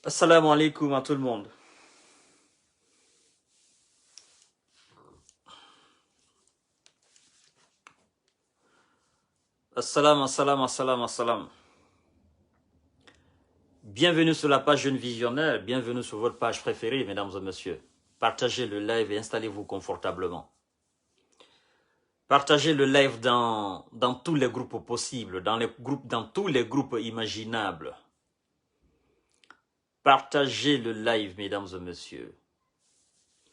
Assalamu alaikum à tout le monde. Assalam. Bienvenue sur la page Jeune Visionnaire, bienvenue sur votre page préférée, mesdames et messieurs. Partagez le live et installez-vous confortablement. Partagez le live dans tous les groupes possibles, dans tous les groupes imaginables. Partagez le live, mesdames et messieurs.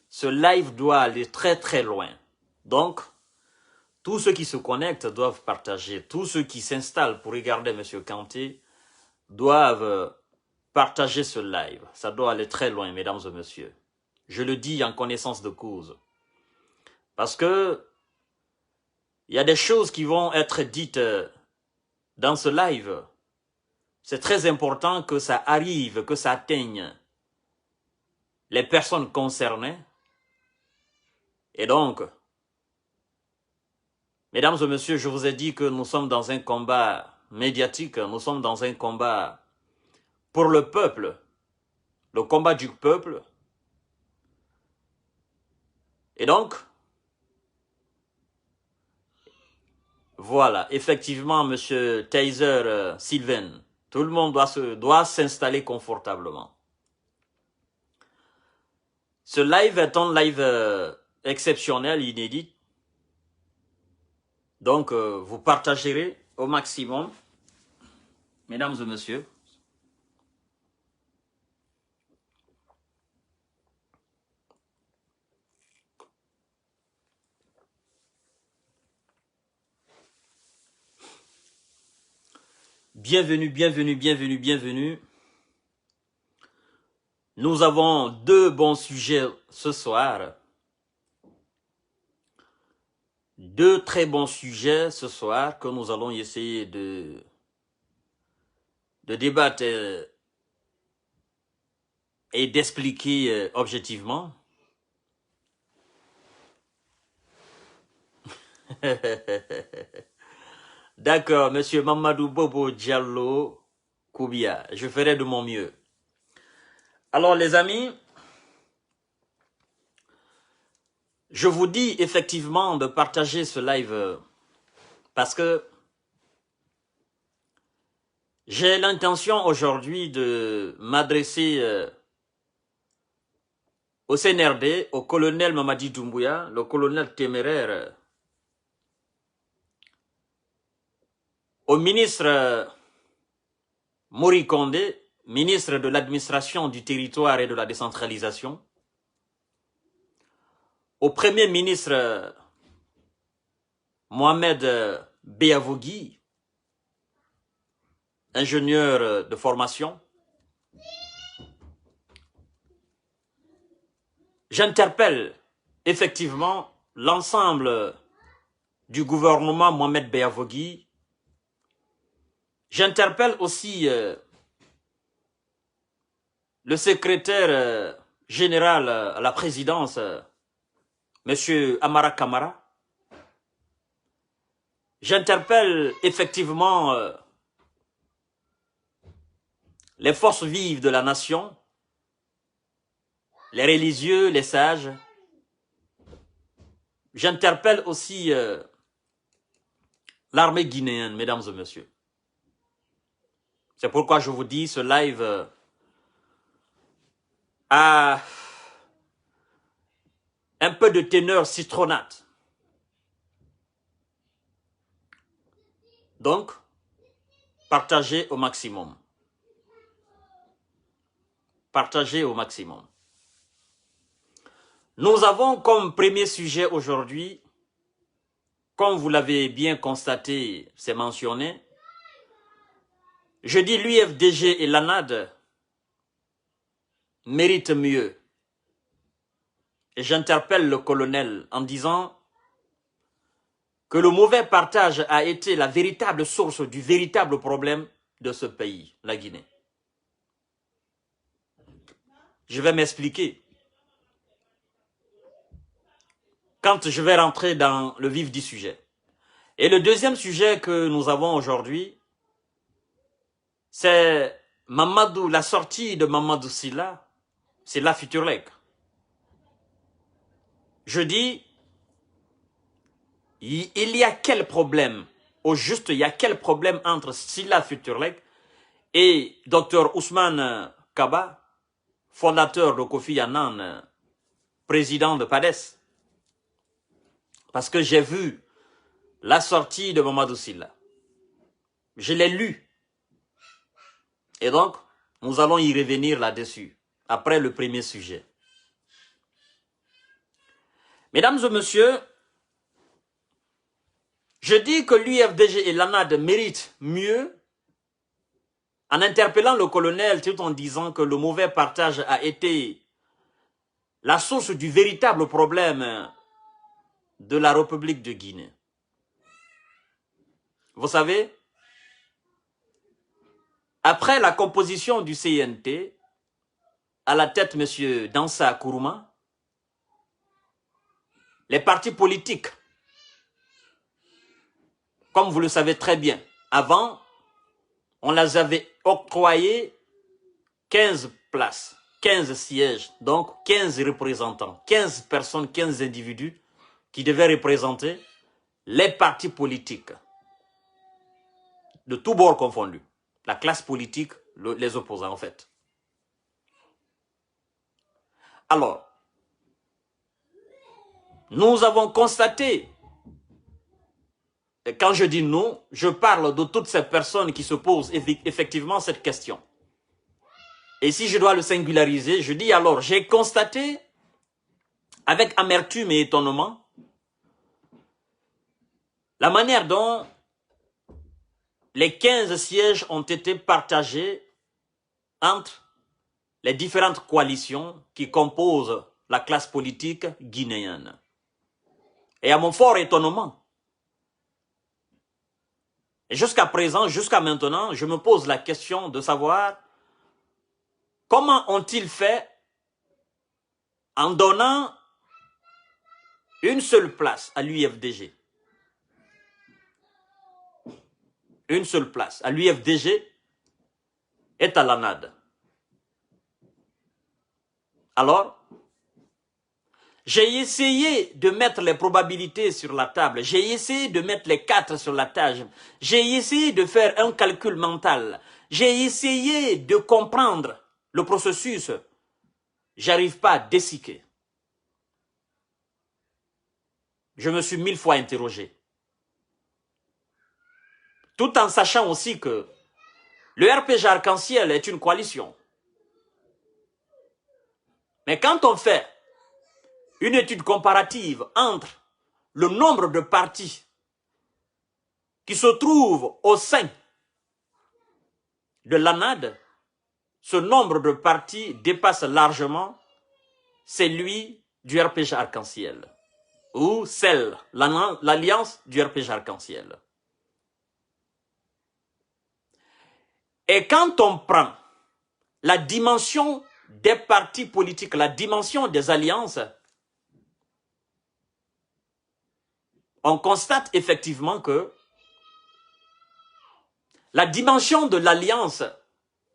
Ce live doit aller très très loin. Donc, tous ceux qui se connectent doivent partager. Tous ceux qui s'installent pour regarder M. Kanté doivent partager ce live. Ça doit aller très loin, mesdames et messieurs. Je le dis en connaissance de cause. Parce que il y a des choses qui vont être dites dans ce live. C'est très important que ça arrive, que ça atteigne les personnes concernées. Et donc, mesdames et messieurs, je vous ai dit que nous sommes dans un combat médiatique, nous sommes dans un combat pour le peuple, le combat du peuple. Et donc, voilà, effectivement, monsieur Taser Sylvain, tout le monde doit s'installer confortablement. Ce live est un live exceptionnel, inédit. Donc, vous partagerez au maximum, mesdames et messieurs. Bienvenue. Nous avons deux bons sujets ce soir. Deux très bons sujets ce soir que nous allons essayer de débattre et d'expliquer objectivement. D'accord, monsieur Mamadou Bobo Diallo Koubia, je ferai de mon mieux. Alors les amis, je vous dis effectivement de partager ce live parce que j'ai l'intention aujourd'hui de m'adresser au CNRD, au colonel Mamadi Doumbouya, le colonel téméraire, au ministre Mori Kondé, ministre de l'administration du territoire et de la décentralisation, au premier ministre Mohamed Beavogui, ingénieur de formation. J'interpelle effectivement l'ensemble du gouvernement Mohamed Beavogui. J'interpelle aussi le secrétaire général à la présidence, M. Amara Kamara. J'interpelle effectivement les forces vives de la nation, les religieux, les sages. J'interpelle aussi l'armée guinéenne, mesdames et messieurs. C'est pourquoi je vous dis, ce live a un peu de teneur citronnate. Donc, partagez au maximum. Partagez au maximum. Nous avons comme premier sujet aujourd'hui, comme vous l'avez bien constaté, c'est mentionné, je dis l'UFDG et l'ANAD méritent mieux. Et j'interpelle le colonel en disant que le mauvais partage a été la véritable source du véritable problème de ce pays, la Guinée. Je vais m'expliquer. Quand je vais rentrer dans le vif du sujet. Et le deuxième sujet que nous avons aujourd'hui, c'est Mamadou, la sortie de Mamadou Sylla, c'est la Futurleg. Je dis, il y a quel problème, au juste, il y a quel problème entre Sylla Futurleg et Dr Ousmane Kaba, fondateur de Kofi Annan, président de PADES? Parce que j'ai vu la sortie de Mamadou Sylla. Je l'ai lu. Et donc, nous allons y revenir là-dessus, après le premier sujet. Mesdames et messieurs, je dis que l'UFDG et l'ANAD méritent mieux en interpellant le colonel tout en disant que le mauvais partage a été la source du véritable problème de la République de Guinée. Vous savez, après la composition du CNT, à la tête M. Dansa Kourouma, les partis politiques, comme vous le savez très bien, avant, on les avait octroyé 15 places, 15 sièges, donc 15 représentants, 15 personnes, 15 individus qui devaient représenter les partis politiques, de tous bords confondus, la classe politique, les opposants en fait. Alors, nous avons constaté, et quand je dis nous, je parle de toutes ces personnes qui se posent effectivement cette question. Et si je dois le singulariser, je dis alors, j'ai constaté avec amertume et étonnement la manière dont les 15 sièges ont été partagés entre les différentes coalitions qui composent la classe politique guinéenne. Et à mon fort étonnement, et jusqu'à présent, jusqu'à maintenant, je me pose la question de savoir comment ont-ils fait en donnant une seule place à l'UFDG. Une seule place à l'UFDG et à l'ANAD. Alors, j'ai essayé de mettre les probabilités sur la table, j'ai essayé de mettre les 4 sur la table, j'ai essayé de faire un calcul mental, j'ai essayé de comprendre le processus. J'arrive pas à décider. Je me suis 1000 fois interrogé. Tout en sachant aussi que le RPG Arc-en-Ciel est une coalition. Mais quand on fait une étude comparative entre le nombre de partis qui se trouvent au sein de l'ANAD, ce nombre de partis dépasse largement celui du RPG Arc-en-Ciel ou l'alliance du RPG Arc-en-Ciel. Et quand on prend la dimension des partis politiques, la dimension des alliances, on constate effectivement que la dimension de l'alliance,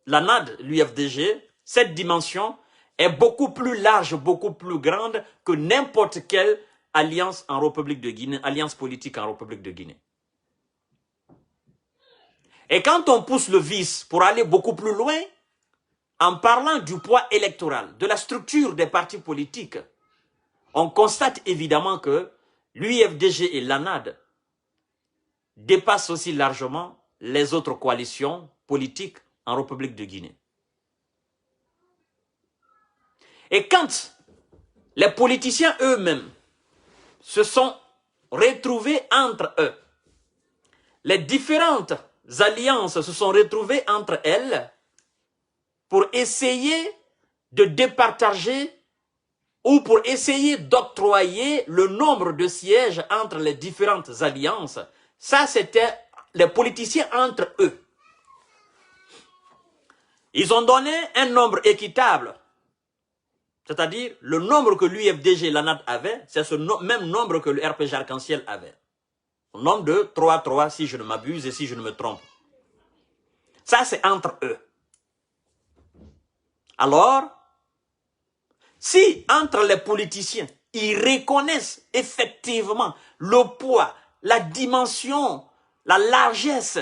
l'ANAD, l'UFDG, cette dimension est beaucoup plus large, beaucoup plus grande que n'importe quelle alliance en République de Guinée, alliance politique en République de Guinée. Et quand on pousse le vice pour aller beaucoup plus loin, en parlant du poids électoral, de la structure des partis politiques, on constate évidemment que l'UFDG et l'ANAD dépassent aussi largement les autres coalitions politiques en République de Guinée. Et quand les politiciens eux-mêmes se sont retrouvés entre eux, les différentes alliances se sont retrouvées entre elles pour essayer de départager ou pour essayer d'octroyer le nombre de sièges entre les différentes alliances. Ça, c'était les politiciens entre eux. Ils ont donné un nombre équitable, c'est-à-dire le nombre que l'UFDG et l'ANAD avaient, c'est ce même nombre que le RPG Arc-en-Ciel avait. Un nombre de 3-3 si je ne m'abuse et si je ne me trompe. Ça, c'est entre eux. Alors, si entre les politiciens, ils reconnaissent effectivement le poids, la dimension, la largesse,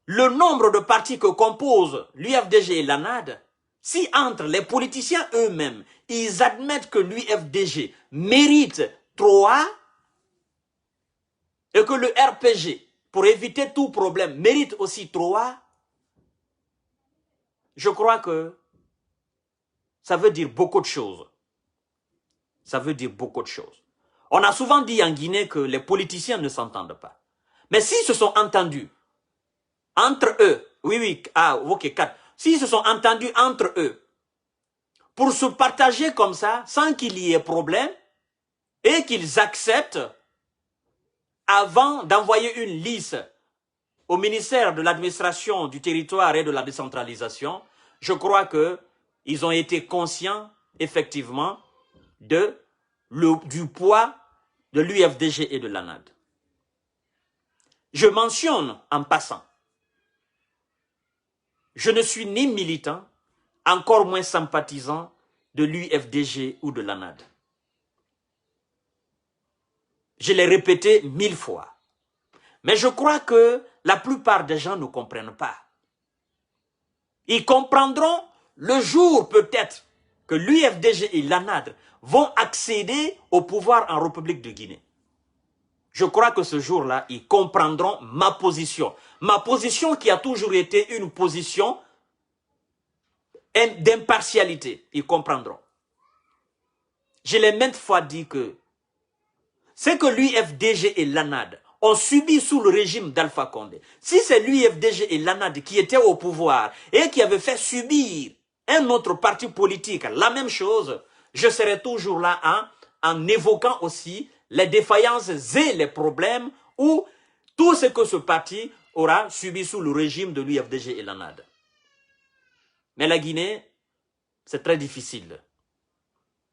le nombre de partis que composent l'UFDG et l'ANAD, si entre les politiciens eux-mêmes, ils admettent que l'UFDG mérite 3 et que le RPG, pour éviter tout problème, mérite aussi 3, je crois que ça veut dire beaucoup de choses. Ça veut dire beaucoup de choses. On a souvent dit en Guinée que les politiciens ne s'entendent pas. Mais s'ils se sont entendus entre eux, oui, ok, 4. S'ils se sont entendus entre eux pour se partager comme ça, sans qu'il y ait problème, et qu'ils acceptent, avant d'envoyer une liste au ministère de l'administration du territoire et de la décentralisation, je crois qu'ils ont été conscients, effectivement, du poids de l'UFDG et de l'ANAD. Je mentionne en passant, je ne suis ni militant, encore moins sympathisant de l'UFDG ou de l'ANAD. Je l'ai répété 1000 fois. Mais je crois que la plupart des gens ne comprennent pas. Ils comprendront le jour peut-être que l'UFDG et l'ANAD vont accéder au pouvoir en République de Guinée. Je crois que ce jour-là, ils comprendront ma position. Ma position qui a toujours été une position d'impartialité. Ils comprendront. Je l'ai maintes fois dit que c'est que l'UFDG et l'ANAD ont subi sous le régime d'Alpha Condé. Si c'est l'UFDG et l'ANAD qui étaient au pouvoir et qui avaient fait subir un autre parti politique la même chose, je serais toujours là en évoquant aussi les défaillances et les problèmes ou tout ce que ce parti aura subi sous le régime de l'UFDG et l'ANAD. Mais la Guinée, c'est très difficile.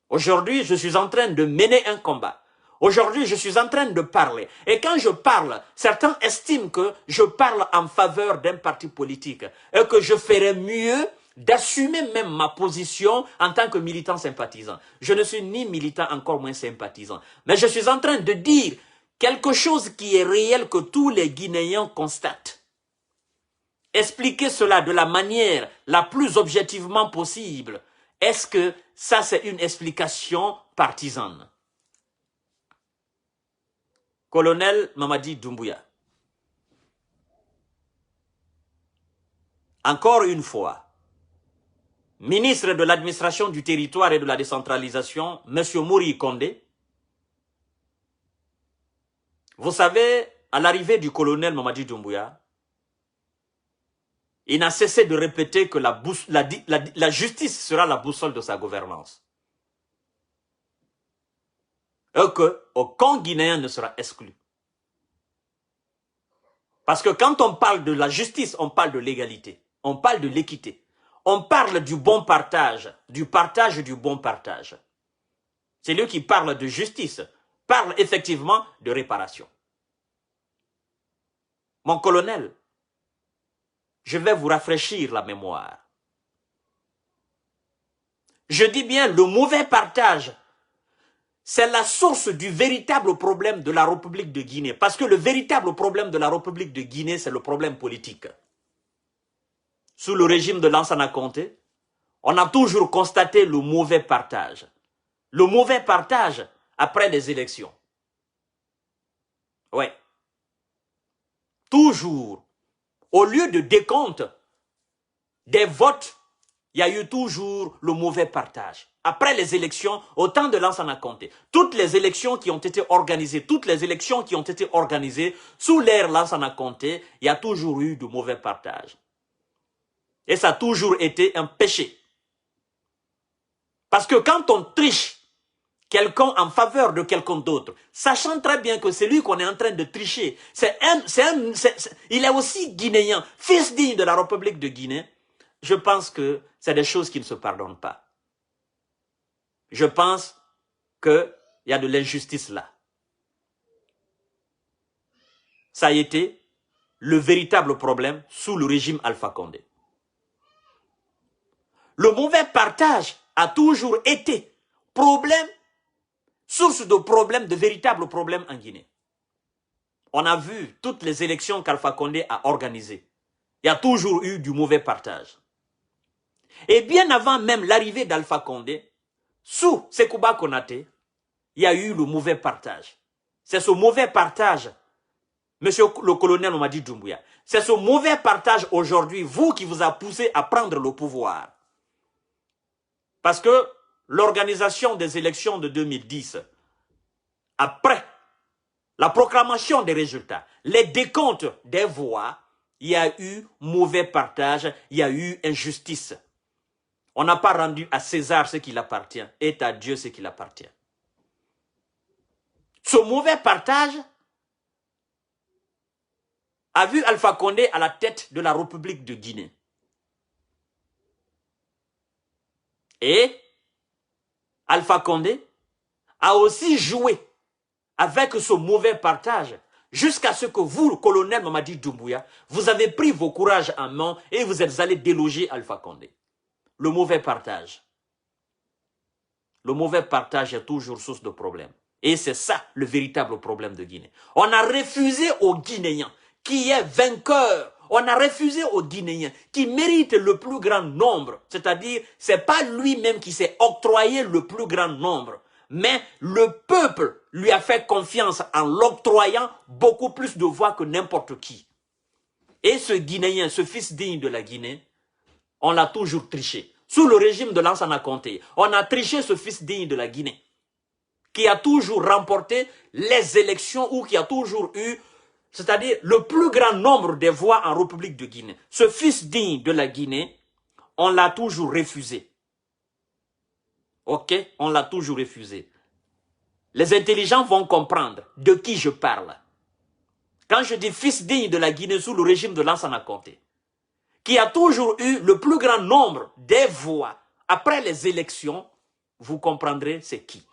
Aujourd'hui, je suis en train de mener un combat. Aujourd'hui, je suis en train de parler. Et quand je parle, certains estiment que je parle en faveur d'un parti politique et que je ferais mieux d'assumer même ma position en tant que militant sympathisant. Je ne suis ni militant, encore moins sympathisant. Mais je suis en train de dire quelque chose qui est réel que tous les Guinéens constatent. Expliquer cela de la manière la plus objectivement possible. Est-ce que ça, c'est une explication partisane? Colonel Mamadi Doumbouya. Encore une fois, ministre de l'administration du territoire et de la décentralisation, M. Mouri Kondé, vous savez, à l'arrivée du colonel Mamadi Doumbouya, il n'a cessé de répéter que la justice sera la boussole de sa gouvernance. Et qu'aucun Guinéen ne sera exclu. Parce que quand on parle de la justice, on parle de l'égalité, on parle de l'équité, on parle du bon partage, du bon partage. C'est lui qui parle de justice, parle effectivement de réparation. Mon colonel, je vais vous rafraîchir la mémoire. Je dis bien le mauvais partage. C'est la source du véritable problème de la République de Guinée. Parce que le véritable problème de la République de Guinée, c'est le problème politique. Sous le régime de Lansana Conté, on a toujours constaté le mauvais partage. Le mauvais partage après les élections. Ouais. Toujours. Au lieu de décompte des votes, il y a eu toujours le mauvais partage. Après les élections, au temps de Lansana Conté, toutes les élections qui ont été organisées, sous l'ère Lansana Conté, il y a toujours eu de mauvais partage. Et ça a toujours été un péché. Parce que quand on triche quelqu'un en faveur de quelqu'un d'autre, sachant très bien que c'est lui qu'on est en train de tricher, il est aussi guinéen, fils digne de la République de Guinée, je pense que c'est des choses qui ne se pardonnent pas. Je pense qu'il y a de l'injustice là. Ça a été le véritable problème sous le régime Alpha Condé. Le mauvais partage a toujours été problème, source de problèmes, de véritables problèmes en Guinée. On a vu toutes les élections qu'Alpha Condé a organisées. Il y a toujours eu du mauvais partage. Et bien avant même l'arrivée d'Alpha Condé, sous Sekouba Konaté, il y a eu le mauvais partage. C'est ce mauvais partage, monsieur le colonel Mamadi Doumbouya, c'est ce mauvais partage aujourd'hui, vous, qui vous a poussé à prendre le pouvoir. Parce que l'organisation des élections de 2010, après la proclamation des résultats, les décomptes des voix, il y a eu mauvais partage, il y a eu injustice. On n'a pas rendu à César ce qui l'appartient et à Dieu ce qui l'appartient. Ce mauvais partage a vu Alpha Condé à la tête de la République de Guinée. Et Alpha Condé a aussi joué avec ce mauvais partage jusqu'à ce que vous, le colonel Mamadi Doumbouya, vous avez pris vos courages en main et vous êtes allé déloger Alpha Condé. Le mauvais partage. Le mauvais partage est toujours source de problème. Et c'est ça le véritable problème de Guinée. On a refusé aux Guinéens qui est vainqueur. On a refusé aux Guinéens qui méritent le plus grand nombre. C'est-à-dire, c'est pas lui-même qui s'est octroyé le plus grand nombre. Mais le peuple lui a fait confiance en l'octroyant beaucoup plus de voix que n'importe qui. Et ce Guinéen, ce fils digne de la Guinée, on l'a toujours triché. Sous le régime de Lansana Conté, on a triché ce fils digne de la Guinée, qui a toujours remporté les élections ou qui a toujours eu, c'est-à-dire le plus grand nombre de voix en République de Guinée. Ce fils digne de la Guinée, on l'a toujours refusé. Ok, on l'a toujours refusé. Les intelligents vont comprendre de qui je parle. Quand je dis fils digne de la Guinée sous le régime de Lansana Conté, qui a toujours eu le plus grand nombre des voix après les élections, vous comprendrez c'est qui.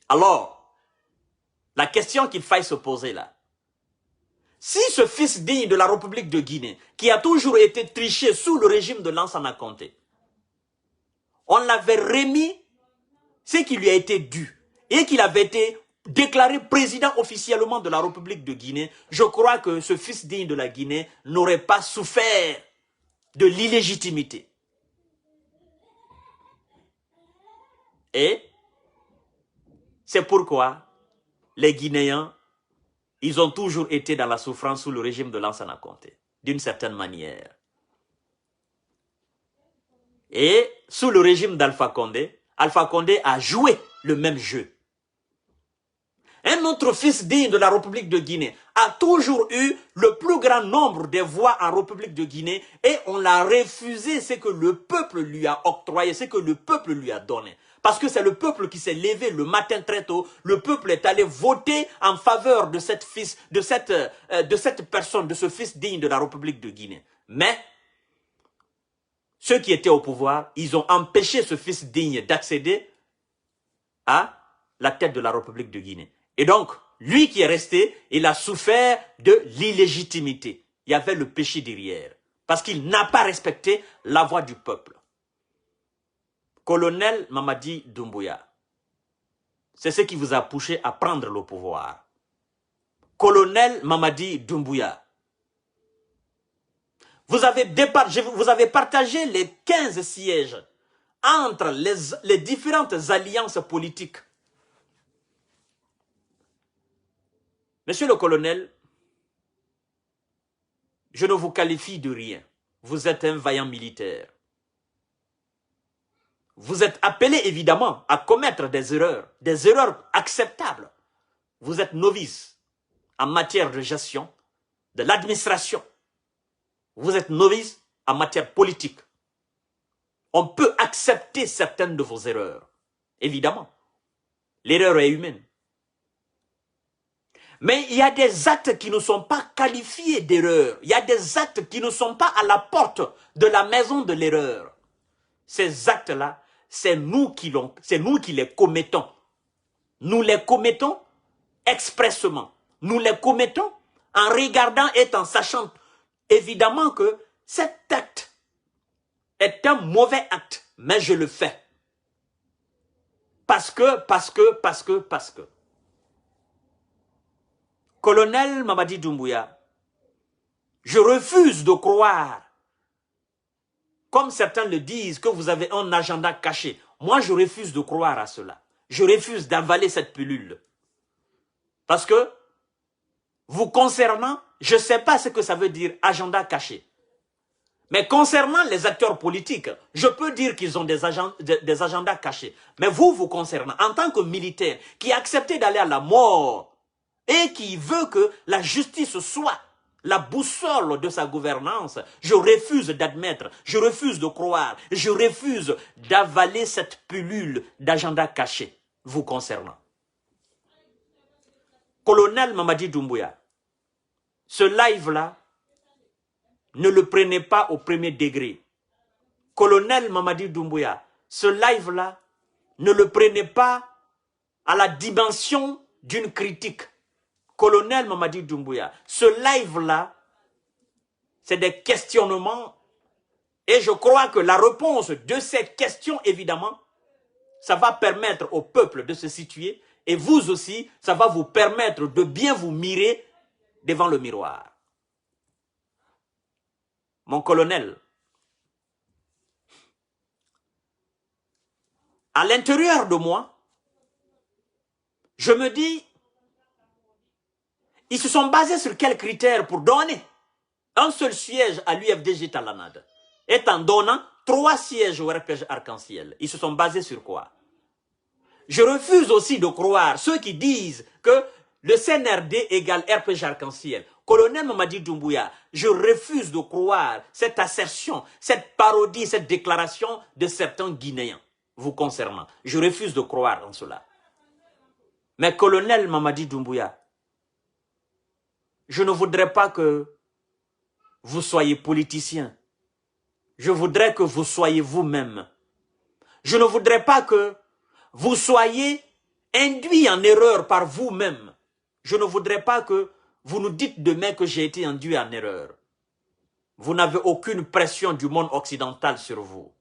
Alors, la question qu'il faille se poser là, si ce fils digne de la République de Guinée, qui a toujours été triché sous le régime de Lansana Conté, on l'avait remis ce qui lui a été dû et qu'il avait été déclaré président officiellement de la République de Guinée, je crois que ce fils digne de la Guinée n'aurait pas souffert de l'illégitimité. Et c'est pourquoi les Guinéens, ils ont toujours été dans la souffrance sous le régime de Lansana Conté, d'une certaine manière. Et sous le régime d'Alpha Condé a joué le même jeu. Un autre fils digne de la République de Guinée a toujours eu le plus grand nombre de voix en République de Guinée et on l'a refusé ce que le peuple lui a octroyé, ce que le peuple lui a donné. Parce que c'est le peuple qui s'est levé le matin très tôt, le peuple est allé voter en faveur de cette personne, de ce fils digne de la République de Guinée. Mais ceux qui étaient au pouvoir, ils ont empêché ce fils digne d'accéder à la tête de la République de Guinée. Et donc, lui qui est resté, il a souffert de l'illégitimité. Il y avait le péché derrière. Parce qu'il n'a pas respecté la voix du peuple. Colonel Mamadi Doumbouya, c'est ce qui vous a poussé à prendre le pouvoir. Colonel Mamadi Doumbouya, vous avez partagé les 15 sièges entre les différentes alliances politiques. Monsieur le colonel, je ne vous qualifie de rien. Vous êtes un vaillant militaire. Vous êtes appelé évidemment à commettre des erreurs acceptables. Vous êtes novice en matière de gestion, de l'administration. Vous êtes novice en matière politique. On peut accepter certaines de vos erreurs. Évidemment, l'erreur est humaine. Mais il y a des actes qui ne sont pas qualifiés d'erreur. Il y a des actes qui ne sont pas à la porte de la maison de l'erreur. Ces actes-là, c'est nous qui les commettons. Nous les commettons expressement. Nous les commettons en regardant et en sachant évidemment que cet acte est un mauvais acte, mais je le fais. Parce que. Colonel Mamadi Doumbouya, je refuse de croire, comme certains le disent, que vous avez un agenda caché. Moi, je refuse de croire à cela. Je refuse d'avaler cette pilule. Parce que, vous concernant, je ne sais pas ce que ça veut dire agenda caché. Mais concernant les acteurs politiques, je peux dire qu'ils ont des agendas cachés. Mais vous concernant, en tant que militaire qui a accepté d'aller à la mort et qui veut que la justice soit la boussole de sa gouvernance, je refuse d'admettre, je refuse de croire, je refuse d'avaler cette pilule d'agenda caché, vous concernant. Colonel Mamadi Doumbouya, ce live-là, ne le prenez pas au premier degré. Colonel Mamadi Doumbouya, ce live-là, ne le prenez pas à la dimension d'une critique. Colonel Mamadi Doumbouya, ce live-là, c'est des questionnements et je crois que la réponse de ces questions, évidemment, ça va permettre au peuple de se situer et vous aussi, ça va vous permettre de bien vous mirer devant le miroir. Mon colonel, à l'intérieur de moi, je me dis, ils se sont basés sur quels critères pour donner un seul siège à l'UFDG Talanade, et en donnant 3 sièges au RPG Arc-en-Ciel. Ils se sont basés sur quoi? Je refuse aussi de croire ceux qui disent que le CNRD égale RPG Arc-en-Ciel. Colonel Mamadi Doumbouya, je refuse de croire cette assertion, cette parodie, cette déclaration de certains Guinéens vous concernant. Je refuse de croire en cela. Mais colonel Mamadi Doumbouya, je ne voudrais pas que vous soyez politicien. Je voudrais que vous soyez vous-même. Je ne voudrais pas que vous soyez induit en erreur par vous-même. Je ne voudrais pas que vous nous dites demain que j'ai été induit en erreur. Vous n'avez aucune pression du monde occidental sur vous.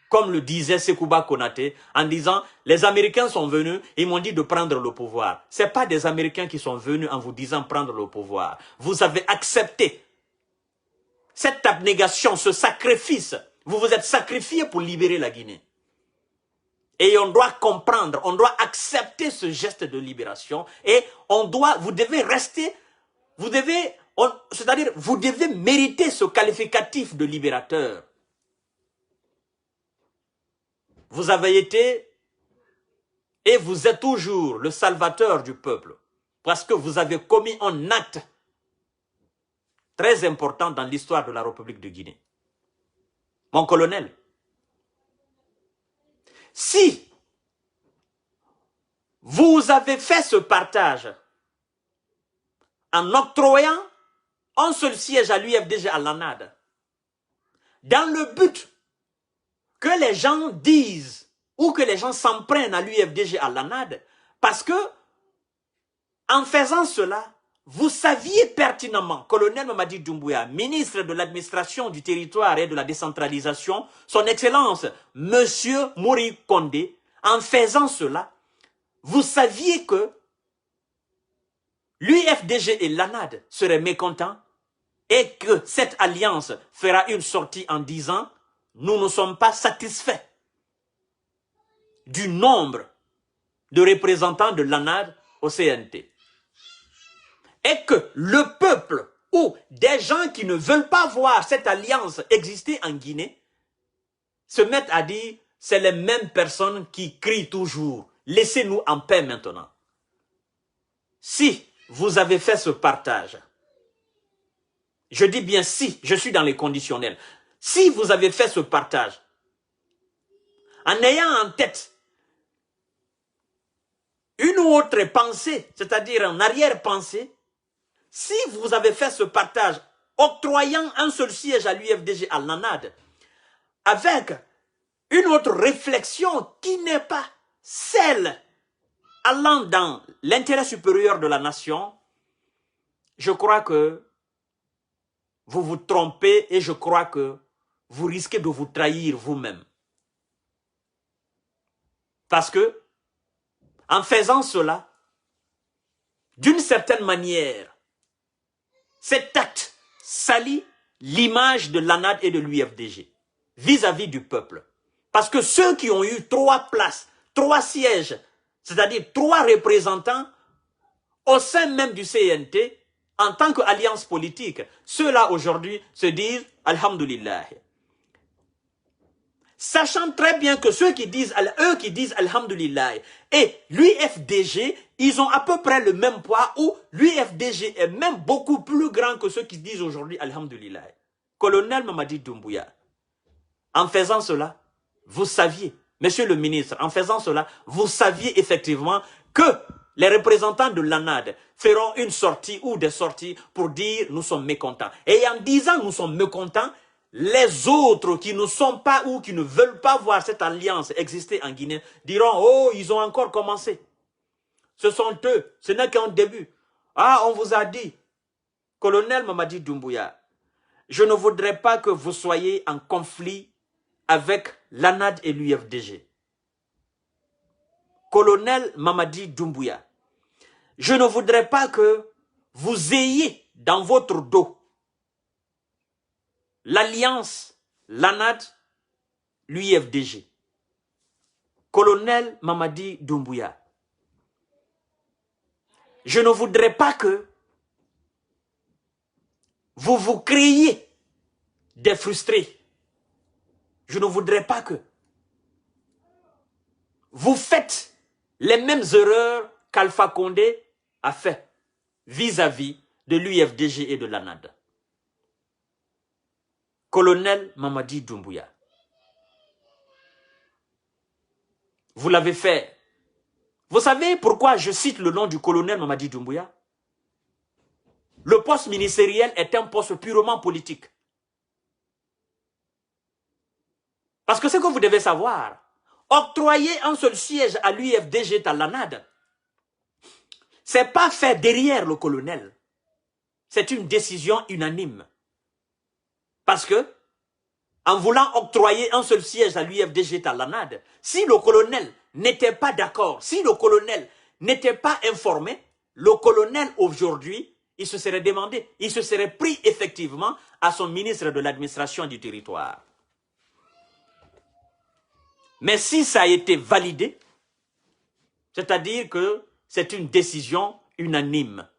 Comme le disait Sekouba Konaté, en disant, les Américains sont venus, ils m'ont dit de prendre le pouvoir. Ce n'est pas des Américains qui sont venus en vous disant prendre le pouvoir. Vous avez accepté cette abnégation, ce sacrifice. Vous vous êtes sacrifié pour libérer la Guinée. Et on doit comprendre, on doit accepter ce geste de libération et vous devez rester, c'est-à-dire, vous devez mériter ce qualificatif de libérateur. Vous avez été et vous êtes toujours le salvateur du peuple parce que vous avez commis un acte très important dans l'histoire de la République de Guinée. Mon colonel, si vous avez fait ce partage en octroyant un seul siège à l'UFDG à l'ANAD, dans le but que les gens disent ou que les gens s'en prennent à l'UFDG à l'ANAD, parce que en faisant cela, vous saviez pertinemment, colonel Mamadi Doumbouya, ministre de l'administration du territoire et de la décentralisation, son excellence, monsieur Mori Kondé, en faisant cela, vous saviez que l'UFDG et l'ANAD seraient mécontents et que cette alliance fera une sortie en disant « Nous ne sommes pas satisfaits du nombre de représentants de l'ANAD au CNT. » Et que le peuple ou des gens qui ne veulent pas voir cette alliance exister en Guinée se mettent à dire « C'est les mêmes personnes qui crient toujours. Laissez-nous en paix maintenant. » Si vous avez fait ce partage, je dis bien si, je suis dans les conditionnels. Si vous avez fait ce partage, en ayant en tête une autre pensée, c'est-à-dire en arrière-pensée, si vous avez fait ce partage, octroyant un seul siège à l'UFDG à l'ANAD, avec une autre réflexion qui n'est pas celle allant dans l'intérêt supérieur de la nation, je crois que vous vous trompez et je crois que vous risquez de vous trahir vous-même. Parce que, en faisant cela, d'une certaine manière, cet acte salit l'image de l'ANAD et de l'UFDG vis-à-vis du peuple. Parce que ceux qui ont eu 3 places, 3 sièges, c'est-à-dire 3 représentants au sein même du CNT, en tant qu'alliance politique, ceux-là aujourd'hui se disent « Alhamdulillah ». Sachant très bien que eux qui disent Alhamdulillah et l'UFDG, ils ont à peu près le même poids, ou l'UFDG est même beaucoup plus grand que ceux qui disent aujourd'hui Alhamdulillah. Colonel Mamadi Doumbouya, en faisant cela, vous saviez, monsieur le ministre, en faisant cela, vous saviez effectivement que les représentants de l'ANAD feront une sortie ou des sorties pour dire nous sommes mécontents. Et en disant nous sommes mécontents, les autres qui ne sont pas ou qui ne veulent pas voir cette alliance exister en Guinée diront oh, ils ont encore commencé. Ce sont eux, ce n'est qu'un début. Ah, on vous a dit, colonel Mamadi Doumbouya, je ne voudrais pas que vous soyez en conflit avec l'ANAD et l'UFDG. Colonel Mamadi Doumbouya, je ne voudrais pas que vous ayez dans votre dos l'alliance, l'ANAD, l'UFDG. Colonel Mamadi Doumbouya, je ne voudrais pas que vous vous créiez des frustrés. Je ne voudrais pas que vous faites les mêmes erreurs qu'Alpha Condé a fait vis-à-vis de l'UFDG et de l'ANAD. Colonel Mamadi Doumbouya, vous l'avez fait. Vous savez pourquoi je cite le nom du colonel Mamadi Doumbouya? Le poste ministériel est un poste purement politique. Parce que ce que vous devez savoir, octroyer un seul siège à l'UFDG à l'ANAD, ce n'est pas fait derrière le colonel. C'est une décision unanime. Parce que, en voulant octroyer un seul siège à l'UFDG à l'ANAD, si le colonel n'était pas d'accord, si le colonel n'était pas informé, le colonel aujourd'hui, il se serait demandé, il se serait pris effectivement à son ministre de l'administration du territoire. Mais si ça a été validé, c'est-à-dire que c'est une décision unanime.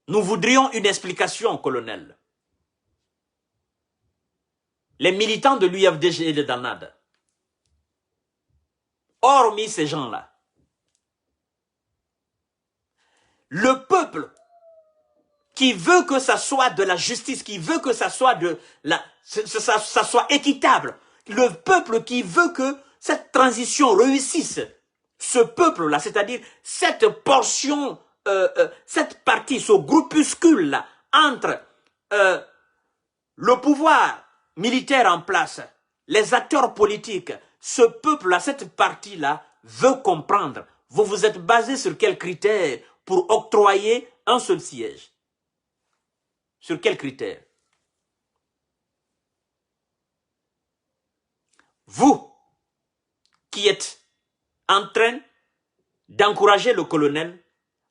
Nous voudrions une explication, colonel. Les militants de l'UFDG et de l'ANAD, hormis ces gens-là, le peuple qui veut que ça soit de la justice, qui veut que ça soit ça soit équitable, le peuple qui veut que cette transition réussisse, ce peuple-là, c'est-à-dire cette portion, cette partie, ce groupuscule-là, entre le pouvoir militaire en place, les acteurs politiques, ce peuple-là, cette partie-là, veut comprendre. Vous vous êtes basé sur quels critères pour octroyer un seul siège? Sur quels critères? Vous, qui êtes en train d'encourager le colonel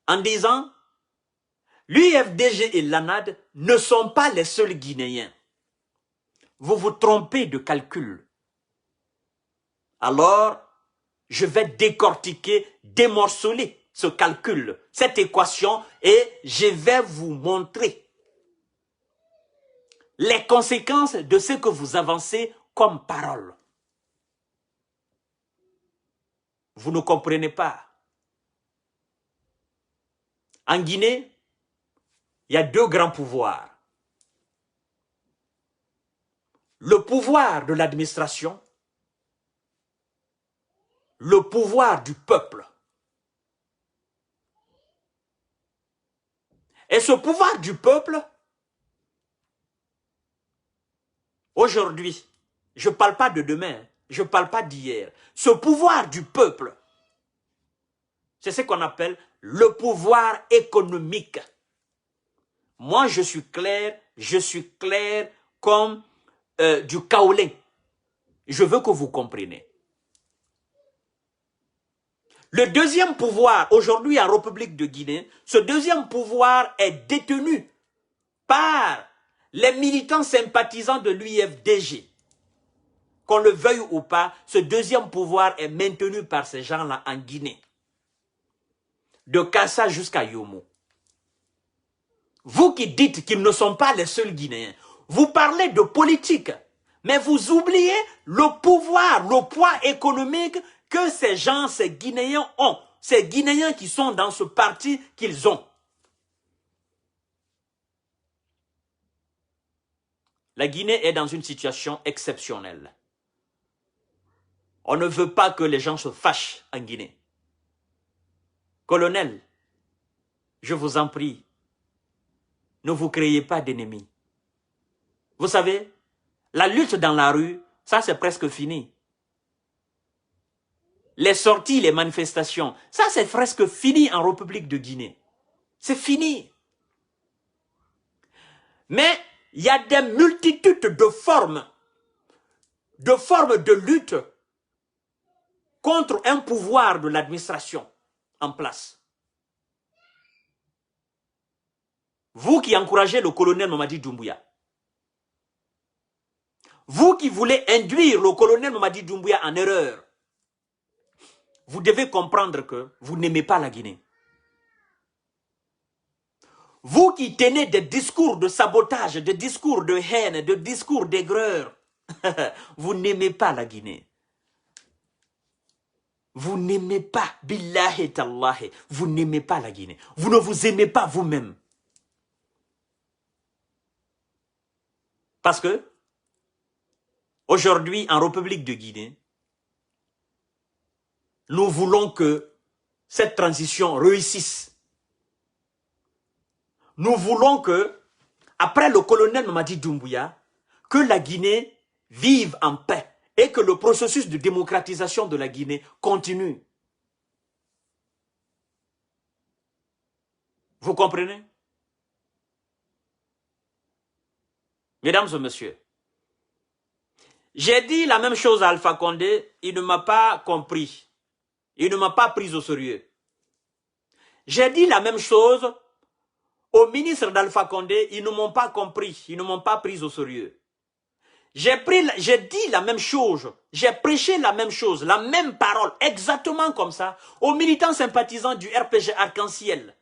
en disant l'UFDG et l'ANAD ne sont pas les seuls Guinéens. Vous vous trompez de calcul. Alors, je vais décortiquer, démorceler ce calcul, cette équation, et je vais vous montrer les conséquences de ce que vous avancez comme parole. Vous ne comprenez pas. En Guinée, il y a 2 grands pouvoirs. Le pouvoir de l'administration, le pouvoir du peuple. Et ce pouvoir du peuple, aujourd'hui, je ne parle pas de demain, je ne parle pas d'hier. Ce pouvoir du peuple, c'est ce qu'on appelle le pouvoir économique. Moi, je suis clair je suis clair comme du kaolin. Je veux que vous compreniez. Le deuxième pouvoir, aujourd'hui en République de Guinée, ce deuxième pouvoir est détenu par les militants sympathisants de l'UFDG. Qu'on le veuille ou pas, ce deuxième pouvoir est maintenu par ces gens-là en Guinée. De Kassa jusqu'à Yomo. Vous qui dites qu'ils ne sont pas les seuls Guinéens, vous parlez de politique, mais vous oubliez le pouvoir, le poids économique que ces gens, ces Guinéens ont. Ces Guinéens qui sont dans ce parti qu'ils ont. La Guinée est dans une situation exceptionnelle. On ne veut pas que les gens se fâchent en Guinée. Colonel, je vous en prie, ne vous créez pas d'ennemis. Vous savez, la lutte dans la rue, ça c'est presque fini. Les sorties, les manifestations, ça c'est presque fini en République de Guinée. C'est fini. Mais il y a des multitudes de formes de lutte contre un pouvoir de l'administration en place. Vous qui encouragez le colonel Mamadi Doumbouya, vous qui voulez induire le colonel Mamadi Doumbouya en erreur, vous devez comprendre que vous n'aimez pas la Guinée. Vous qui tenez des discours de sabotage, des discours de haine, des discours d'aigreur, vous n'aimez pas la Guinée. Vous n'aimez pas, billahi tallahi, vous n'aimez pas la Guinée. Vous ne vous aimez pas vous-même. Parce que, aujourd'hui, en République de Guinée, nous voulons que cette transition réussisse. Nous voulons que, après le colonel Mamadi Doumbouya, que la Guinée vive en paix et que le processus de démocratisation de la Guinée continue. Vous comprenez? Mesdames et messieurs, j'ai dit la même chose à Alpha Condé, il ne m'a pas compris. Il ne m'a pas pris au sérieux. J'ai dit la même chose au ministre d'Alpha Condé, ils ne m'ont pas compris, ils ne m'ont pas pris au sérieux. J'ai dit la même chose, j'ai prêché la même chose, la même parole, exactement comme ça, aux militants sympathisants du RPG Arc-en-Ciel,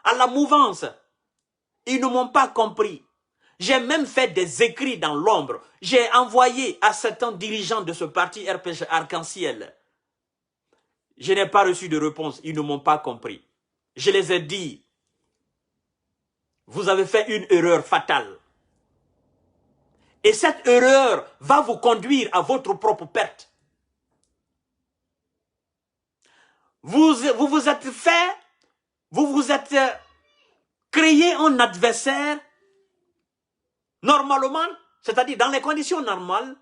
à la mouvance. Ils ne m'ont pas compris. J'ai même fait des écrits dans l'ombre. J'ai envoyé à certains dirigeants de ce parti RPG Arc-en-Ciel. Je n'ai pas reçu de réponse, ils ne m'ont pas compris. Je les ai dit, vous avez fait une erreur fatale. Et cette erreur va vous conduire à votre propre perte. Vous vous êtes créé un adversaire, normalement, c'est-à-dire dans les conditions normales,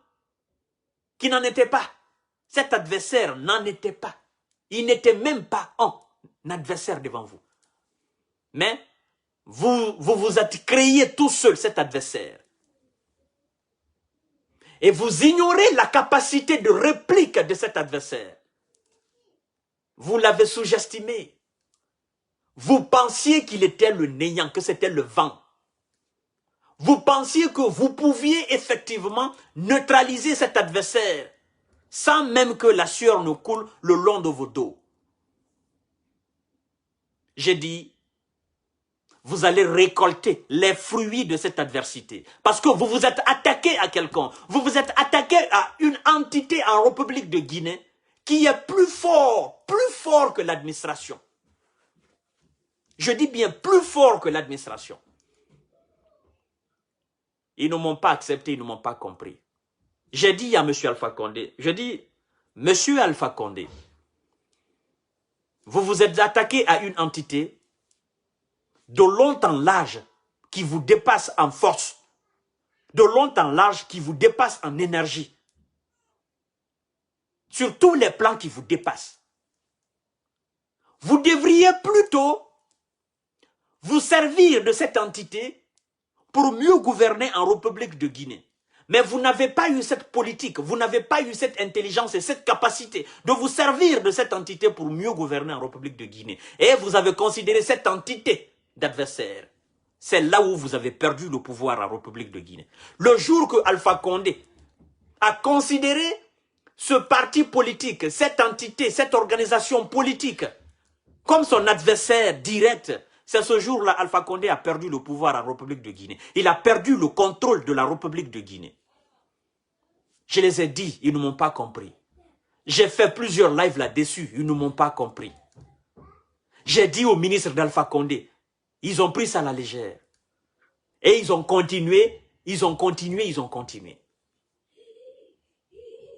qui n'en était pas. Cet adversaire n'en était pas. Il n'était même pas un adversaire devant vous. Mais vous êtes créé tout seul, cet adversaire. Et vous ignorez la capacité de réplique de cet adversaire. Vous l'avez sous-estimé. Vous pensiez qu'il était le néant, que c'était le vent. Vous pensiez que vous pouviez effectivement neutraliser cet adversaire sans même que la sueur ne coule le long de vos dos. J'ai dit, vous allez récolter les fruits de cette adversité. Parce que vous vous êtes attaqué à quelqu'un. Vous vous êtes attaqué à une entité en République de Guinée qui est plus fort que l'administration. Je dis bien plus fort que l'administration. Ils ne m'ont pas accepté, ils ne m'ont pas compris. J'ai dit à M. Alpha Condé, je dis, M. Alpha Condé, vous vous êtes attaqué à une entité de longtemps l'âge qui vous dépasse en force, de longtemps l'âge qui vous dépasse en énergie, sur tous les plans qui vous dépassent. Vous devriez plutôt vous servir de cette entité pour mieux gouverner en République de Guinée. Mais vous n'avez pas eu cette politique, vous n'avez pas eu cette intelligence et cette capacité de vous servir de cette entité pour mieux gouverner en République de Guinée. Et vous avez considéré cette entité d'adversaire. C'est là où vous avez perdu le pouvoir en République de Guinée. Le jour que Alpha Condé a considéré ce parti politique, cette entité, cette organisation politique, comme son adversaire direct, c'est ce jour-là Alpha Condé a perdu le pouvoir en République de Guinée. Il a perdu le contrôle de la République de Guinée. Je les ai dit, ils ne m'ont pas compris. J'ai fait plusieurs lives là-dessus, ils ne m'ont pas compris. J'ai dit au ministre d'Alpha Condé, ils ont pris ça à la légère. Et ils ont continué, ils ont continué, ils ont continué.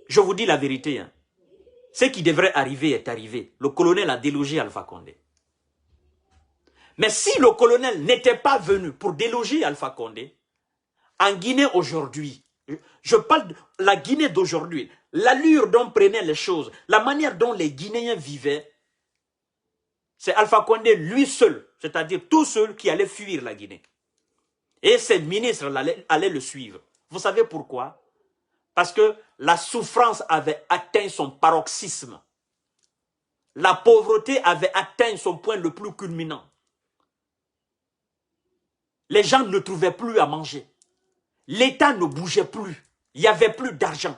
Je vous dis la vérité. Hein. Ce qui devrait arriver est arrivé. Le colonel a délogé Alpha Condé. Mais si le colonel n'était pas venu pour déloger Alpha Condé, en Guinée aujourd'hui, je parle de la Guinée d'aujourd'hui, l'allure dont prenaient les choses, la manière dont les Guinéens vivaient, c'est Alpha Condé lui seul, c'est-à-dire tout seul qui allait fuir la Guinée. Et ses ministres allaient le suivre. Vous savez pourquoi? Parce que la souffrance avait atteint son paroxysme. La pauvreté avait atteint son point le plus culminant. Les gens ne trouvaient plus à manger. L'État ne bougeait plus. Il n'y avait plus d'argent.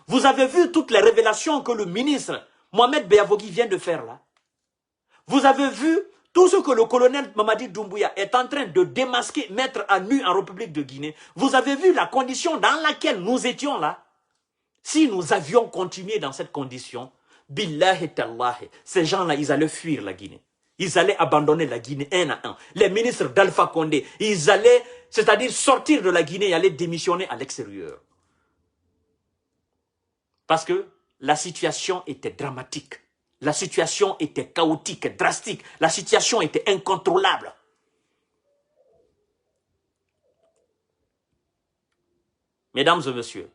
Vous avez vu toutes les révélations que le ministre Mohamed Beavogui vient de faire là. Vous avez vu tout ce que le colonel Mamadi Doumbouya est en train de démasquer, mettre à nu en République de Guinée. Vous avez vu la condition dans laquelle nous étions là. Si nous avions continué dans cette condition, billahi tallahi, ces gens-là, ils allaient fuir la Guinée. Ils allaient abandonner la Guinée un à un. Les ministres d'Alpha Condé, ils allaient, c'est-à-dire sortir de la Guinée et aller démissionner à l'extérieur. Parce que la situation était dramatique. La situation était chaotique, drastique. La situation était incontrôlable. Mesdames et messieurs,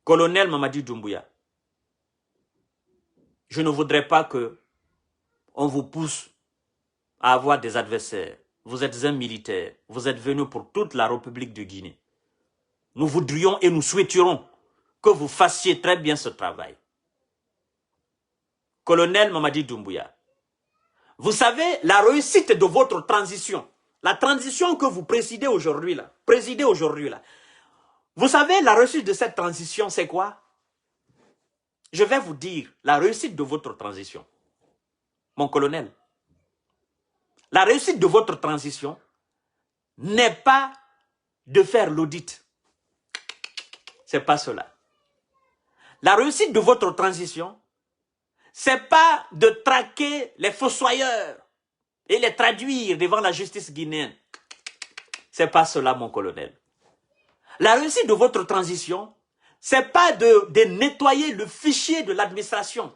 colonel Mamadi Doumbouya, je ne voudrais pas que on vous pousse à avoir des adversaires. Vous êtes un militaire. Vous êtes venu pour toute la République de Guinée. Nous voudrions et nous souhaiтерons que vous fassiez très bien ce travail. Colonel Mamadi Doumbouya, vous savez, la réussite de votre transition, la transition que vous présidez aujourd'hui là, vous savez, la réussite de cette transition, c'est quoi? Je vais vous dire la réussite de votre transition. Mon colonel, la réussite de votre transition n'est pas de faire l'audit. C'est pas cela. La réussite de votre transition, c'est pas de traquer les fossoyeurs et les traduire devant la justice guinéenne. C'est pas cela, mon colonel. La réussite de votre transition, c'est pas de nettoyer le fichier de l'administration.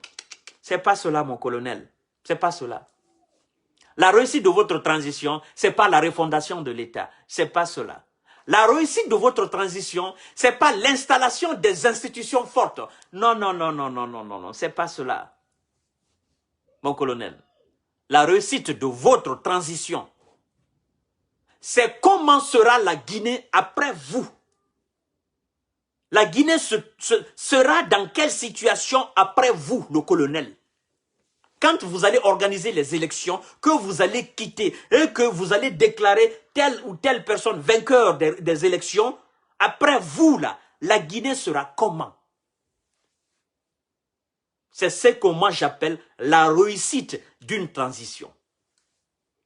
C'est pas cela, mon colonel. C'est pas cela. La réussite de votre transition, c'est pas la refondation de l'État. C'est pas cela. La réussite de votre transition, c'est pas l'installation des institutions fortes. Non, non, non, non, non, non, non, non. C'est pas cela. Mon colonel. La réussite de votre transition, c'est comment sera la Guinée après vous. La Guinée sera dans quelle situation après vous, le colonel? Quand vous allez organiser les élections, que vous allez quitter et que vous allez déclarer telle ou telle personne vainqueur des élections, après vous, là, la Guinée sera comment? C'est ce que moi j'appelle la réussite d'une transition.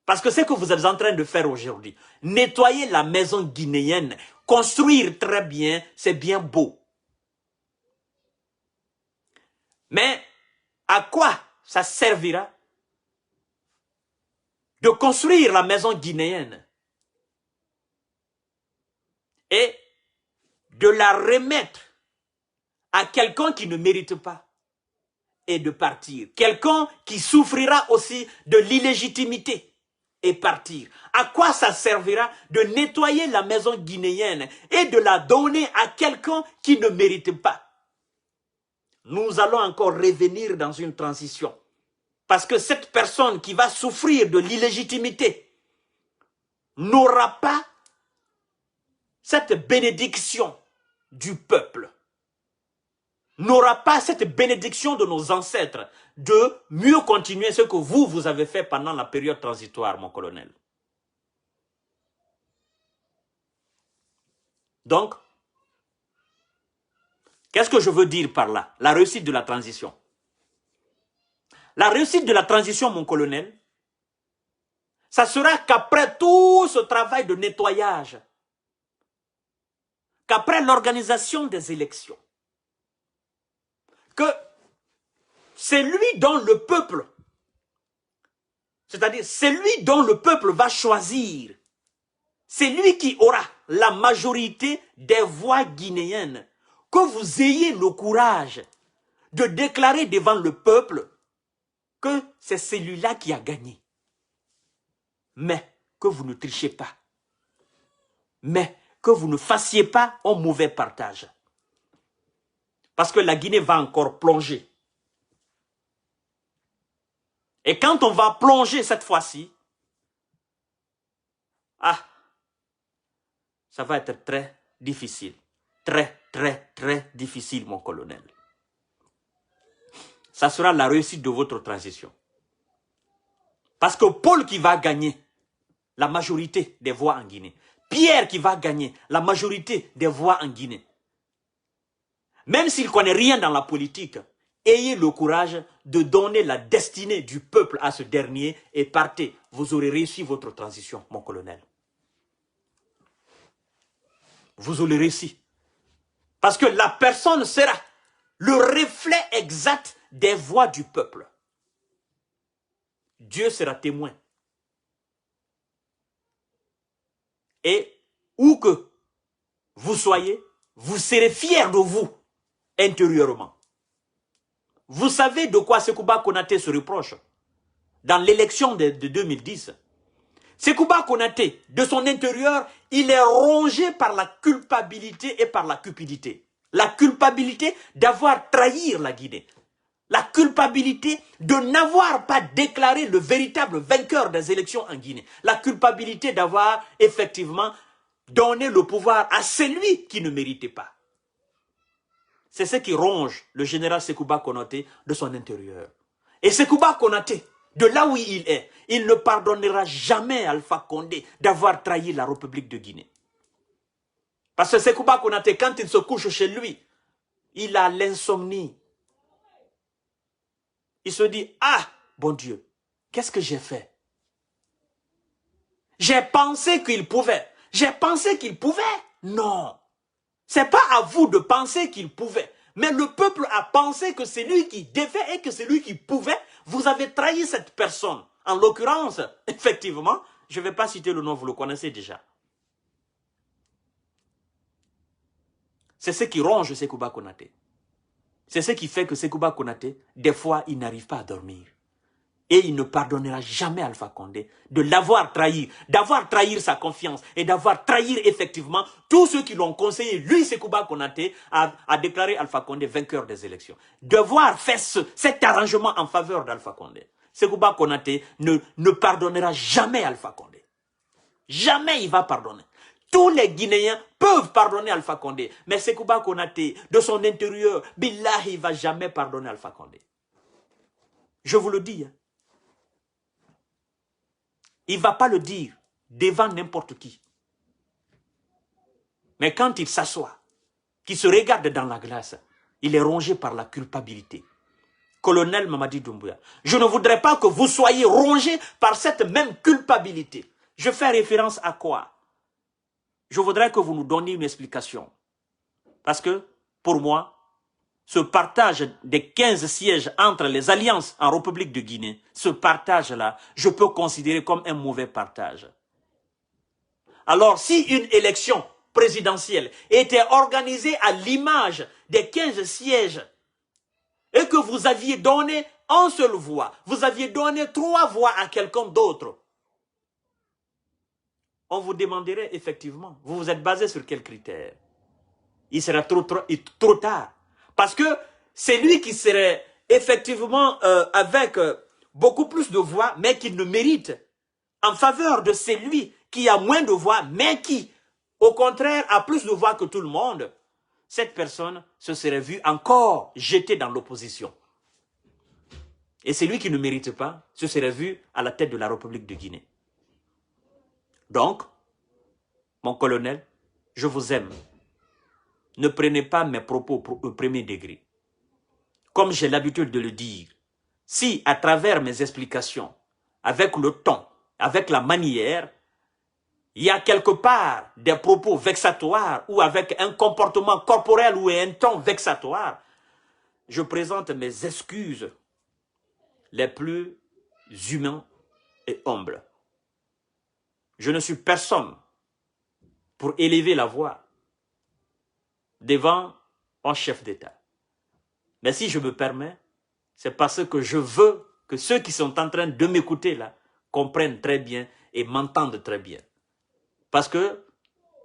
Parce que ce que vous êtes en train de faire aujourd'hui, nettoyer la maison guinéenne, construire très bien, c'est bien beau. Mais à quoi ça servira de construire la maison guinéenne et de la remettre à quelqu'un qui ne mérite pas et de partir? Quelqu'un qui souffrira aussi de l'illégitimité et partir. À quoi ça servira de nettoyer la maison guinéenne et de la donner à quelqu'un qui ne mérite pas? Nous allons encore revenir dans une transition. Parce que cette personne qui va souffrir de l'illégitimité n'aura pas cette bénédiction du peuple, n'aura pas cette bénédiction de nos ancêtres de mieux continuer ce que vous avez fait pendant la période transitoire, mon colonel. Donc, qu'est-ce que je veux dire par là? La réussite de la transition. La réussite de la transition, mon colonel, ça sera qu'après tout ce travail de nettoyage, qu'après l'organisation des élections, que c'est lui dont le peuple, c'est-à-dire c'est lui dont le peuple va choisir, c'est lui qui aura la majorité des voix guinéennes, que vous ayez le courage de déclarer devant le peuple que c'est celui-là qui a gagné. Mais que vous ne trichez pas. Mais que vous ne fassiez pas un mauvais partage. Parce que la Guinée va encore plonger. Et quand on va plonger cette fois-ci, ça va être très difficile. Très, très, très difficile, mon colonel. Ça sera la réussite de votre transition. Parce que Paul qui va gagner la majorité des voix en Guinée, Pierre qui va gagner la majorité des voix en Guinée, même s'il ne connaît rien dans la politique, ayez le courage de donner la destinée du peuple à ce dernier et partez. Vous aurez réussi votre transition, mon colonel. Vous aurez réussi. Parce que la personne sera le reflet exact des voix du peuple. Dieu sera témoin. Et où que vous soyez, vous serez fiers de vous intérieurement. Vous savez de quoi Sekouba Konaté se reproche dans l'élection de 2010. Sekouba Konaté, de son intérieur, il est rongé par la culpabilité et par la cupidité. La culpabilité d'avoir trahi la Guinée. La culpabilité de n'avoir pas déclaré le véritable vainqueur des élections en Guinée. La culpabilité d'avoir effectivement donné le pouvoir à celui qui ne méritait pas. C'est ce qui ronge le général Sekouba Konaté de son intérieur. Et Sekouba Konaté, de là où il est, il ne pardonnera jamais à Alpha Condé d'avoir trahi la République de Guinée. Parce que Sekouba Konaté, quand il se couche chez lui, il a l'insomnie. Il se dit, ah, bon Dieu, qu'est-ce que j'ai fait? J'ai pensé qu'il pouvait. J'ai pensé qu'il pouvait. Non. Ce n'est pas à vous de penser qu'il pouvait. Mais le peuple a pensé que c'est lui qui devait et que c'est lui qui pouvait. Vous avez trahi cette personne. En l'occurrence, effectivement, je ne vais pas citer le nom, vous le connaissez déjà. C'est ce qui ronge Sekouba Konaté. C'est ce qui fait que Sekouba Konaté, des fois, il n'arrive pas à dormir. Et il ne pardonnera jamais Alpha Condé de l'avoir trahi, d'avoir trahi sa confiance et d'avoir trahi effectivement tous ceux qui l'ont conseillé, lui, Sekouba Konaté, à déclarer Alpha Condé vainqueur des élections. Devoir faire cet arrangement en faveur d'Alpha Condé. Sekouba Konaté ne pardonnera jamais Alpha Condé. Jamais il va pardonner. Tous les Guinéens peuvent pardonner Alpha Condé. Mais Sekouba Konaté, de son intérieur, billahi, il ne va jamais pardonner Alpha Condé. Je vous le dis. Hein. Il ne va pas le dire devant n'importe qui. Mais quand il s'assoit, qu'il se regarde dans la glace, il est rongé par la culpabilité. Colonel Mamadi Doumbouya, je ne voudrais pas que vous soyez rongé par cette même culpabilité. Je fais référence à quoi? Je voudrais que vous nous donniez une explication. Parce que, pour moi, ce partage des 15 sièges entre les alliances en République de Guinée, ce partage-là, je peux considérer comme un mauvais partage. Alors, si une élection présidentielle était organisée à l'image des 15 sièges et que vous aviez donné une seule voix, vous aviez donné 3 voix à quelqu'un d'autre, on vous demanderait effectivement, vous vous êtes basé sur quels critères? Il sera trop tard. Parce que c'est lui qui serait effectivement avec beaucoup plus de voix, mais qui ne mérite, en faveur de celui qui a moins de voix, mais qui au contraire, a plus de voix que tout le monde, cette personne se serait vue encore jetée dans l'opposition. Et celui qui ne mérite pas se serait vu à la tête de la République de Guinée. Donc, mon colonel, je vous aime. Ne prenez pas mes propos au premier degré. Comme j'ai l'habitude de le dire, si à travers mes explications, avec le ton, avec la manière, il y a quelque part des propos vexatoires ou avec un comportement corporel ou un ton vexatoire, je présente mes excuses les plus humains et humbles. Je ne suis personne pour élever la voix devant un chef d'État. Mais si je me permets, c'est parce que je veux que ceux qui sont en train de m'écouter là comprennent très bien et m'entendent très bien. Parce que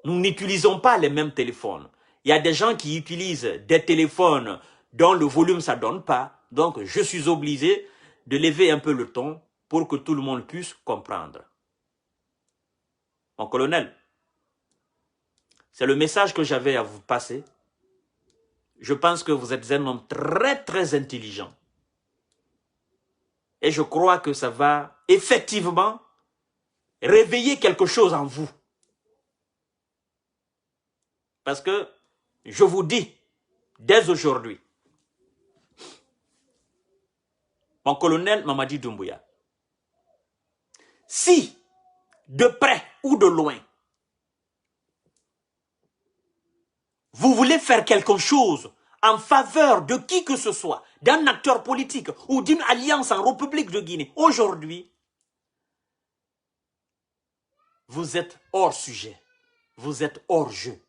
nous n'utilisons pas les mêmes téléphones. Il y a des gens qui utilisent des téléphones dont le volume ça donne pas. Donc je suis obligé de lever un peu le ton pour que tout le monde puisse comprendre. Mon colonel, c'est le message que j'avais à vous passer. Je pense que vous êtes un homme très très intelligent. Et je crois que ça va effectivement réveiller quelque chose en vous. Parce que je vous dis, dès aujourd'hui, mon colonel Mamadi Doumbouya, si de près ou de loin, vous voulez faire quelque chose en faveur de qui que ce soit, d'un acteur politique ou d'une alliance en République de Guinée, aujourd'hui, vous êtes hors sujet, vous êtes hors jeu.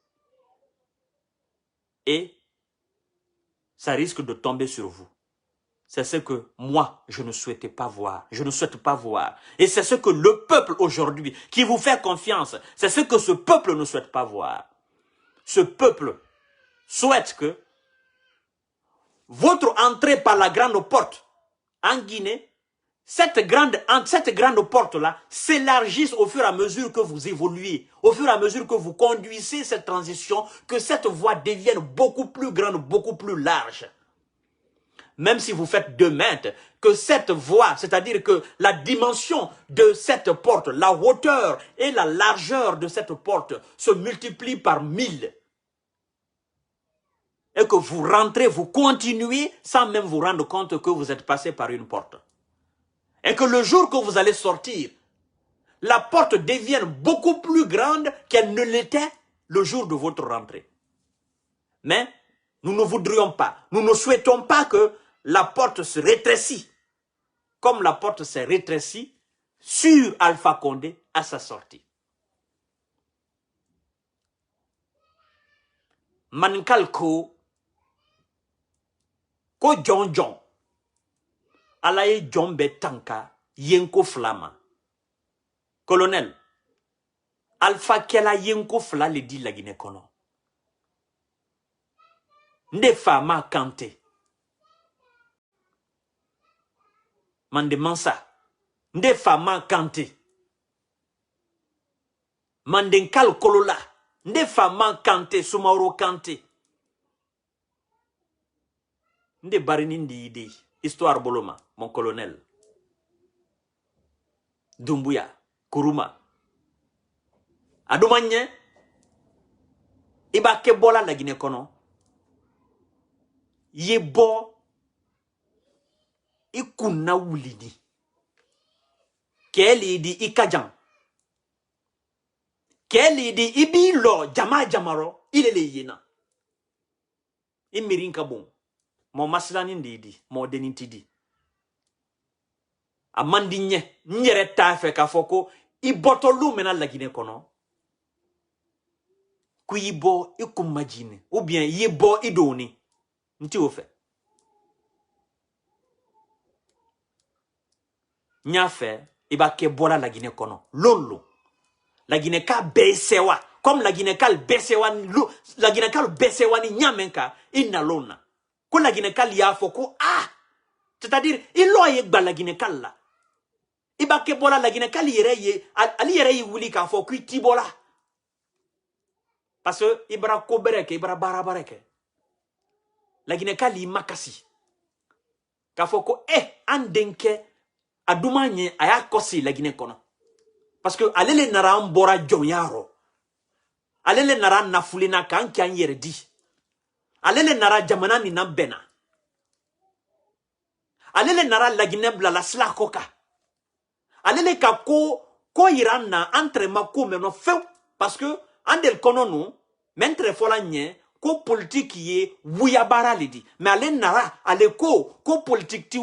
Et ça risque de tomber sur vous. C'est ce que moi, je ne souhaitais pas voir. Je ne souhaite pas voir. Et c'est ce que le peuple aujourd'hui, qui vous fait confiance, c'est ce que ce peuple ne souhaite pas voir. Ce peuple souhaite que votre entrée par la grande porte en Guinée, cette grande porte-là s'élargisse au fur et à mesure que vous évoluez, au fur et à mesure que vous conduisez cette transition, que cette voie devienne beaucoup plus grande, beaucoup plus large. Même si vous faites 2 mètres, que cette voie, c'est-à-dire que la dimension de cette porte, la hauteur et la largeur de cette porte se multiplient par 1000. Et que vous rentrez, vous continuez sans même vous rendre compte que vous êtes passé par une porte. Et que le jour que vous allez sortir, la porte devienne beaucoup plus grande qu'elle ne l'était le jour de votre rentrée. Mais nous ne voudrions pas, nous ne souhaitons pas que la porte se rétrécisse, comme la porte s'est rétrécie sur Alpha Condé à sa sortie. Mankal ko John John, alaye John Betanka, yenko flama. Colonel, Alpha Kela yenko fla le dit la Guinée kono. Nde fama kante. Mande mansa. Nde fama kante. Mandenkal kolola. Nde fama kante Sumaoro kante. Nde barinindi ide. Histoire boloma, mon colonel. Doumbouya, Kuruma. Adoumanye. Iba kebola la Guinée kono. Yebo. Ikuna wulidi. Keli di ikajan. Keli di ibilo jama jamaro. Ilele yena. Imirinka bon. Mon maslani ndidi. Mon denintidi. Amandi nye. Nyere tafe kafoko. Ibotolu mena la Guinée kono. Kuyibo ikumajine. Ou bien yibo idoni. Nti ofe. Nyafe, iba kebola la Guinée kono. Lolo. La Guinée ka besewa. Comme la Guinée ka besewa la Guinée ka besewa ni nyamenka inalona. Ko la Guinée ka liafoko ah. C'est-à-dire il loye gba la Guinée ka la. Iba kebola la Guinée ka li yere wuli ka fo ku tibola. Parce que Ibra Kobereke, Ibra Barabareke. La Guinée Kali Makasi. Kafoko, Andenke, Adoumanye, Aya Kosi, la Guinée Kono. Parce que, allez nara mbora Djonyaro. Allez nara nafulina kankan yerdi. Allez nara jamana ni bena. Allez nara la Guinée bla la slakoka. Allez ka ko irana entre mako meno feu. Parce que, andel kono nou, mentre fola nye, ko politique ye wuyabara lidi. Mais allez nara, allez ko politique ti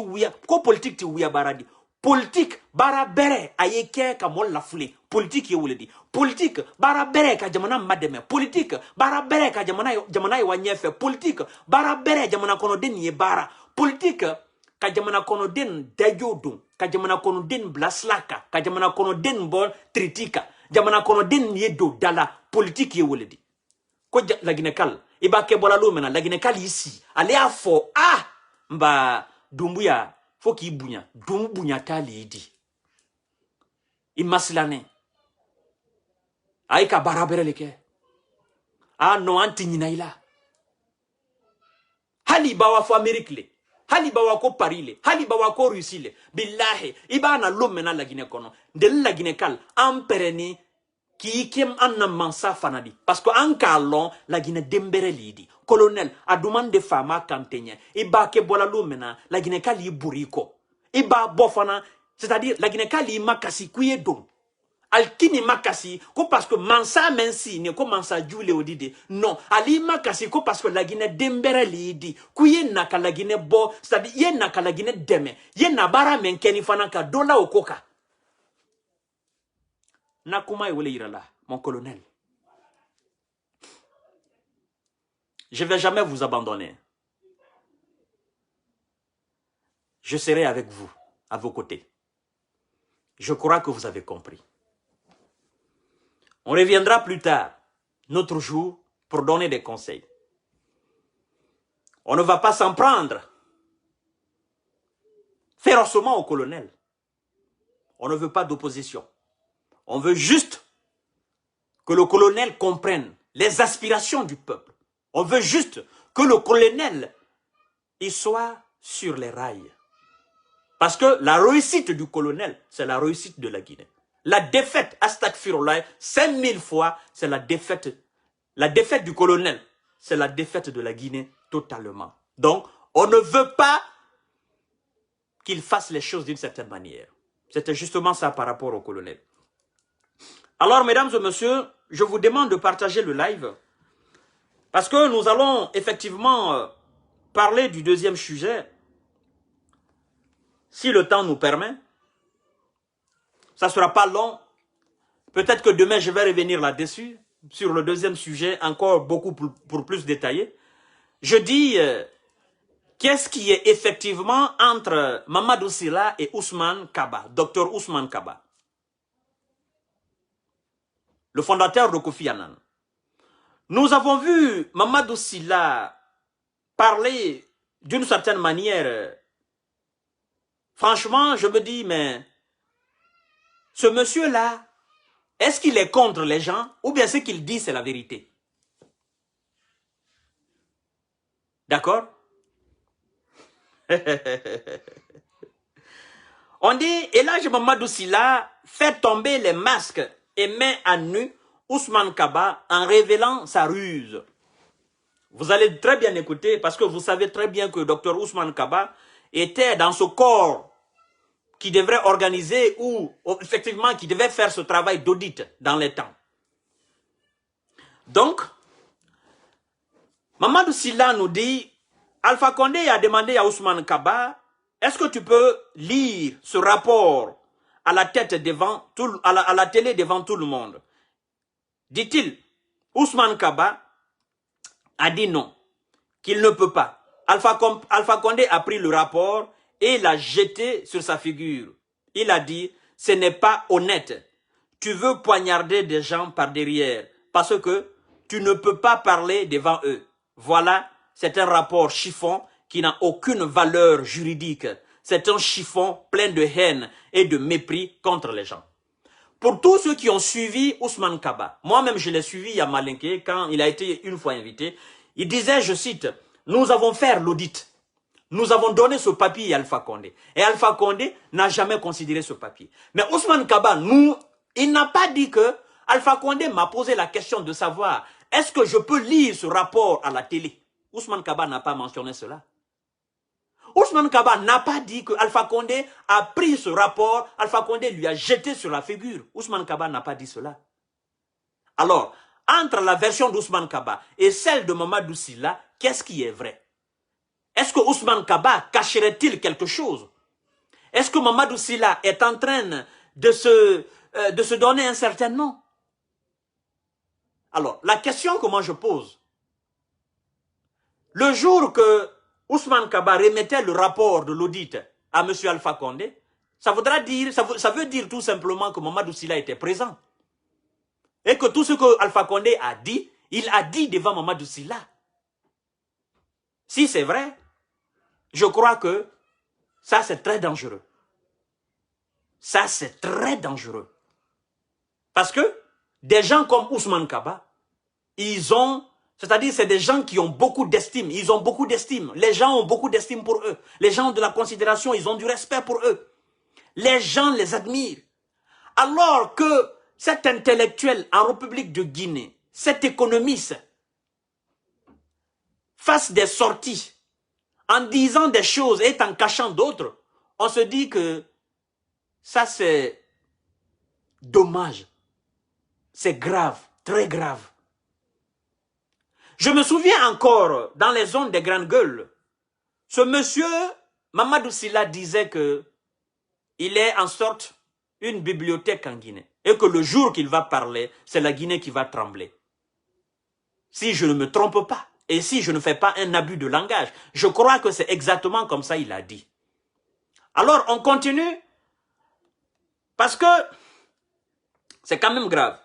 wuyabara di. Politique bara bere ayeke ka mol la foulée. Politique ye wuledi. Politique bara bere ka jamana mademe. Politique bara bere ka jamana ye wanyefe. Politique bara bere jamana kono den ye bara. Politique ka jamana kono den dajodun. Ka jamana kono den blaslaka. Ka jamana kono den bol tritika. Jamana kono den ye do dala. Politique ye wuledi. Ko la Guinée-Kal iba ke bolalo mena la Guinée-Kal ici. Ale a fo mba Dumbuya faut qu'il bounya. Dumbuya tali di. Imasilane. Aika barabere leke. Non anti ninaila. Hali bawa fo Amérique le. Hali bawa ko Paris le. Hali bawa ko Russie le. Billahi. Iba na lomena la Guinée kono. De la Guinée-Kal ampereni qui kem anna mansa fanadi. Parce que en kalon la Guinée dembere lidi. Colonel, a demande de fama kantenye. Iba ke bola lumena, la Guinée-Kal yi buriko. Iba bofana, c'est-à-dire la Guinée-Kal yi makasi kuye don. Alkini makasi, ko parce que mansa mensi, ne ko mansa jule odide. Non, ali makasi, ko parce que la Guinée dembere lidi. Kuye naka la Guinée bo, c'est-à-dire ye naka la Guinée deme. Ye nabara menkeni fanaka dola okoka. Nakuma e wole irala, mon colonel. Je ne vais jamais vous abandonner. Je serai avec vous, à vos côtés. Je crois que vous avez compris. On reviendra plus tard, notre jour, pour donner des conseils. On ne va pas s'en prendre férocement au colonel. On ne veut pas d'opposition. On veut juste que le colonel comprenne les aspirations du peuple. On veut juste que le colonel il soit sur les rails. Parce que la réussite du colonel, c'est la réussite de la Guinée. La défaite, Astagfirullah, 5000 fois, c'est la défaite. La défaite du colonel, c'est la défaite de la Guinée totalement. Donc, on ne veut pas qu'il fasse les choses d'une certaine manière. C'était justement ça par rapport au colonel. Alors, mesdames et messieurs, je vous demande de partager le live. Parce que nous allons effectivement parler du deuxième sujet. Si le temps nous permet. Ça ne sera pas long. Peut-être que demain, je vais revenir là-dessus. Sur le deuxième sujet, encore beaucoup pour plus détaillé. Je dis, qu'est-ce qui est effectivement entre Mamadou Sylla et Ousmane Kaba, docteur Ousmane Kaba, le fondateur de Kofi Annan. Nous avons vu Mamadou Sylla parler d'une certaine manière. Franchement, je me dis, mais ce monsieur-là, est-ce qu'il est contre les gens ou bien ce qu'il dit, c'est la vérité? D'accord? On dit, et là, Mamadou Sylla fait tomber les masques et met à nu Ousmane Kaba en révélant sa ruse. Vous allez très bien écouter parce que vous savez très bien que Dr Ousmane Kaba était dans ce corps qui devrait organiser ou effectivement qui devait faire ce travail d'audit dans les temps. Donc, Mamadou Sylla nous dit, Alpha Condé a demandé à Ousmane Kaba, est-ce que tu peux lire ce rapport à la tête devant à la télé devant tout le monde? Dit-il, Ousmane Kaba a dit non, qu'il ne peut pas. Alpha Condé a pris le rapport et l'a jeté sur sa figure. Il a dit, ce n'est pas honnête. Tu veux poignarder des gens par derrière parce que tu ne peux pas parler devant eux. Voilà, c'est un rapport chiffon qui n'a aucune valeur juridique. C'est un chiffon plein de haine et de mépris contre les gens. pour tous ceux qui ont suivi Ousmane Kaba, moi-même je l'ai suivi à Malinké quand il a été une fois invité, il disait, je cite, « Nous avons fait l'audit. Nous avons donné ce papier à Alpha Condé. Et Alpha Condé n'a jamais considéré ce papier. Mais Ousmane Kaba, il n'a pas dit que Alpha Condé m'a posé la question de savoir est-ce que je peux lire ce rapport à la télé. Ousmane Kaba n'a pas mentionné cela. Ousmane Kaba n'a pas dit que Alpha Condé a pris ce rapport, Alpha Condé lui a jeté sur la figure. Ousmane Kaba n'a pas dit cela. Alors, entre la version d'Ousmane Kaba et celle de Mamadou Sylla, qu'est-ce qui est vrai? Est-ce que Ousmane Kaba cacherait-il quelque chose? Est-ce que Mamadou Sylla est en train de se donner un certain nom? Alors, la question que moi je pose, le jour que Ousmane Kaba remettait le rapport de l'audit à M. Alpha Condé, ça veut dire tout simplement que Mamadou Sylla était présent. Et que tout ce que Alpha Condé a dit, il a dit devant Mamadou Sylla. Si c'est vrai, je crois que ça c'est très dangereux. Ça c'est très dangereux. Parce que des gens comme Ousmane Kaba, c'est-à-dire c'est des gens qui ont beaucoup d'estime, ils ont beaucoup d'estime. Les gens ont beaucoup d'estime pour eux. Les gens ont de la considération, ils ont du respect pour eux. Les gens les admirent. Alors que cet intellectuel en République de Guinée, cet économiste, fasse des sorties en disant des choses et en cachant d'autres, on se dit que ça c'est dommage. C'est grave, très grave. Je me souviens encore, dans les zones des grandes gueules, ce monsieur, Mamadou Sylla, disait que il est en sorte une bibliothèque en Guinée. Et que le jour qu'il va parler, c'est la Guinée qui va trembler. Si je ne me trompe pas, et si je ne fais pas un abus de langage, je crois que c'est exactement comme ça il a dit. Alors on continue, parce que c'est quand même grave.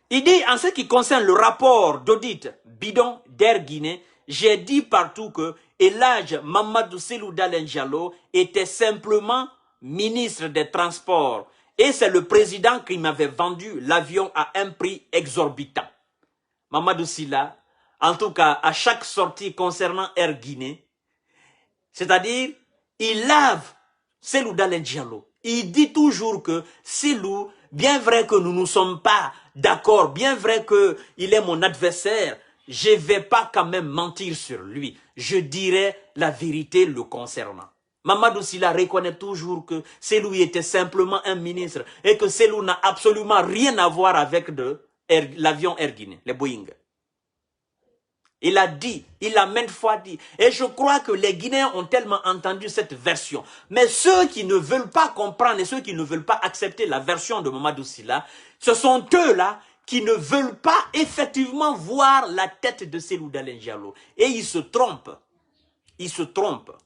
Il dit, en ce qui concerne le rapport d'audit bidon d'Air Guinée, j'ai dit partout que Elhadj Mamadou Cellou Dalein Diallo était simplement ministre des Transports. Et c'est le président qui m'avait vendu l'avion à un prix exorbitant. Mamadou Sylla, en tout cas, à chaque sortie concernant Air Guinée, c'est-à-dire, il lave Cellou Dalein Diallo. Il dit toujours que Cellou, bien vrai que nous ne sommes pas d'accord, bien vrai qu'il est mon adversaire, je ne vais pas quand même mentir sur lui. Je dirai la vérité le concernant. Mamadou Sylla reconnaît toujours que Cellou était simplement un ministre et que Cellou n'a absolument rien à voir avec l'avion Air Guinée, les Boeing. Il a dit, il a maintes fois dit. Et je crois que les Guinéens ont tellement entendu cette version. Mais ceux qui ne veulent pas comprendre et ceux qui ne veulent pas accepter la version de Mamadou Sylla, ce sont eux-là qui ne veulent pas effectivement voir la tête de Cellou Dalein Diallo. Et ils se trompent. Ils se trompent.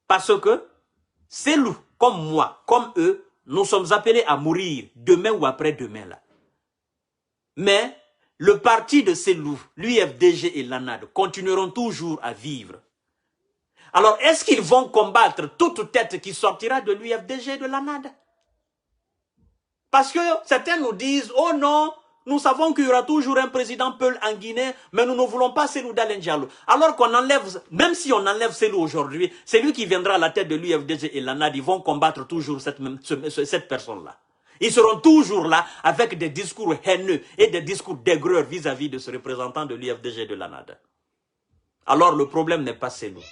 Parce que Cellou, comme moi, comme eux, nous sommes appelés à mourir demain ou après-demain là. Mais le parti de Cellou, l'UFDG et l'ANAD continueront toujours à vivre. Alors, est-ce qu'ils vont combattre toute tête qui sortira de l'UFDG et de l'ANAD? Parce que certains nous disent, oh non, nous savons qu'il y aura toujours un président Peul en Guinée, mais nous ne voulons pas Cellou Dalein Diallo. Alors qu'on enlève, même si on enlève Cellou aujourd'hui, c'est lui qui viendra à la tête de l'UFDG et l'ANAD, ils vont combattre toujours cette personne-là. Ils seront toujours là avec des discours haineux et des discours d'aigreur vis-à-vis de ce représentant de l'UFDG de l'ANAD. Alors le problème n'est pas Cellou.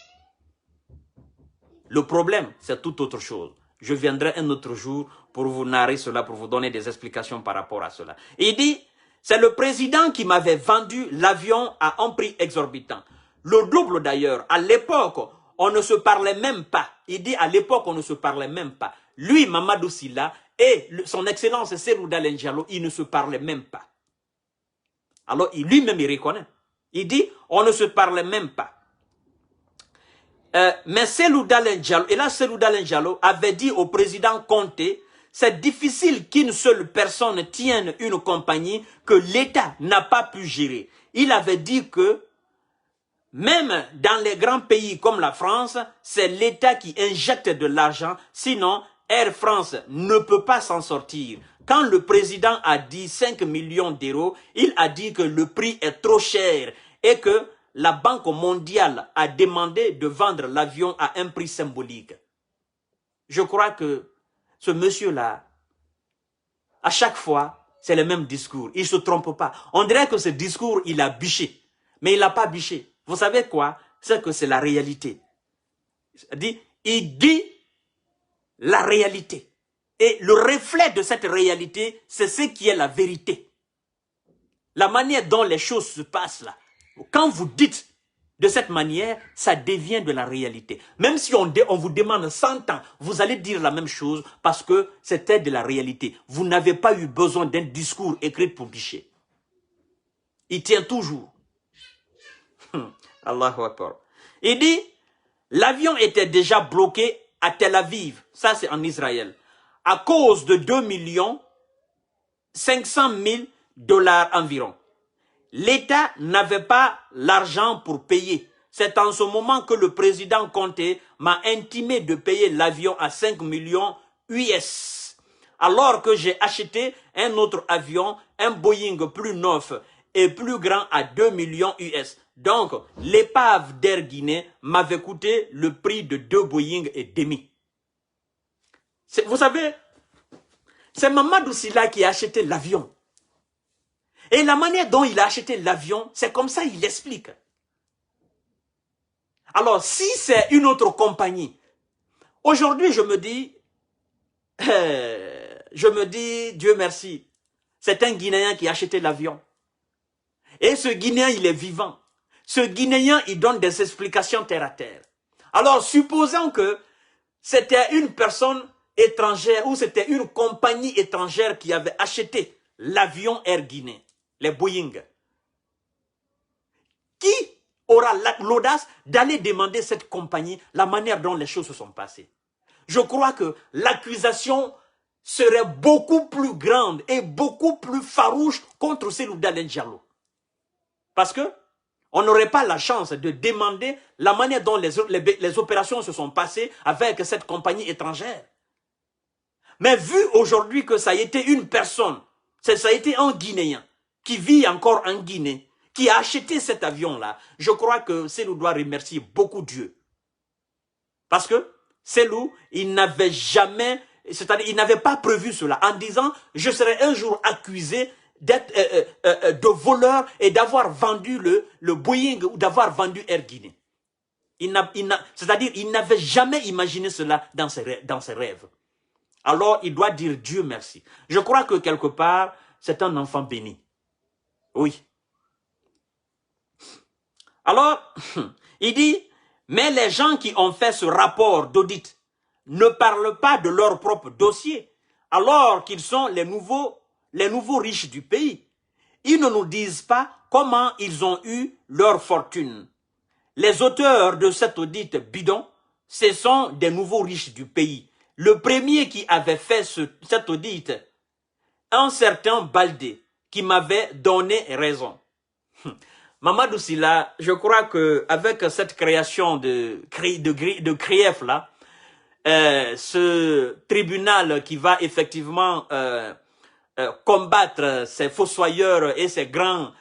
Le problème, c'est tout autre chose. Je viendrai un autre jour pour vous narrer cela, pour vous donner des explications par rapport à cela. Il dit, c'est le président qui m'avait vendu l'avion à un prix exorbitant. Le double d'ailleurs, à l'époque, on ne se parlait même pas. Il dit, à l'époque, on ne se parlait même pas. Lui, Mamadou Sylla, et son excellence Cellou Dalein Diallo, il ne se parlait même pas. Alors lui-même il reconnaît. Il dit, on ne se parlait même pas. Mais Cellou Dalein Diallo, et là Cellou Dalein Diallo avait dit au président Conté, c'est difficile qu'une seule personne tienne une compagnie que l'État n'a pas pu gérer. Il avait dit que même dans les grands pays comme la France, c'est l'État qui injecte de l'argent, sinon Air France ne peut pas s'en sortir. quand le président a dit 5 millions d'euros, il a dit que le prix est trop cher et que la Banque mondiale a demandé de vendre l'avion à un prix symbolique. Je crois que ce monsieur-là, à chaque fois, c'est le même discours. Il ne se trompe pas. On dirait que ce discours, il a bûché. Mais il n'a pas bûché. Vous savez quoi? C'est que c'est la réalité. Il dit la réalité. Et le reflet de cette réalité, c'est ce qui est la vérité. La manière dont les choses se passent là. Quand vous dites de cette manière, ça devient de la réalité. Même si on vous demande 100 ans, vous allez dire la même chose parce que c'était de la réalité. Vous n'avez pas eu besoin d'un discours écrit pour bûcher. Il tient toujours. Allahu Akbar. Il dit, l'avion était déjà bloqué à Tel Aviv, ça c'est en Israël, à cause de 2,5 millions environ. L'État n'avait pas l'argent pour payer. C'est en ce moment que le président Conté m'a intimé de payer l'avion à 5 millions US. Alors que j'ai acheté un autre avion, un Boeing plus neuf et plus grand à 2 millions US. Donc, l'épave d'Air Guinée m'avait coûté le prix de 2 Boeing et demi. Vous savez, c'est Mamadou Sylla qui a acheté l'avion. Et la manière dont il a acheté l'avion, c'est comme ça il explique. Alors, si c'est une autre compagnie, aujourd'hui je me dis, Dieu merci, c'est un Guinéen qui a acheté l'avion. Et ce Guinéen, il est vivant. Ce Guinéen, il donne des explications terre à terre. Alors, supposons que c'était une personne étrangère ou c'était une compagnie étrangère qui avait acheté l'avion Air Guinée, les Boeing. Qui aura l'audace d'aller demander cette compagnie la manière dont les choses se sont passées? Je crois que l'accusation serait beaucoup plus grande et beaucoup plus farouche contre Cellou Dalein Diallo. Parce que on n'aurait pas la chance de demander la manière dont les opérations se sont passées avec cette compagnie étrangère. Mais vu aujourd'hui que ça a été une personne, ça a été un Guinéen qui vit encore en Guinée, qui a acheté cet avion-là, je crois que Cellou doit remercier beaucoup Dieu. Parce que Cellou, il n'avait jamais, c'est-à-dire il n'avait pas prévu cela en disant « je serai un jour accusé d'être de voleur et d'avoir vendu le Boeing ou d'avoir vendu Air Guinée. » C'est-à-dire il n'avait jamais imaginé cela dans ses rêves. Alors il doit dire Dieu merci. Je crois que quelque part, c'est un enfant béni. Oui. Alors, il dit, mais les gens qui ont fait ce rapport d'audit ne parlent pas de leur propre dossier, alors qu'ils sont les nouveaux riches du pays. Ils ne nous disent pas comment ils ont eu leur fortune. Les auteurs de cet audit bidon, ce sont des nouveaux riches du pays. Le premier qui avait fait cet audit, un certain Baldé, qui m'avait donné raison. Mamadou Sylla, je crois que avec cette création de CRIEF là, ce tribunal qui va effectivement combattre ces fossoyeurs et ces grands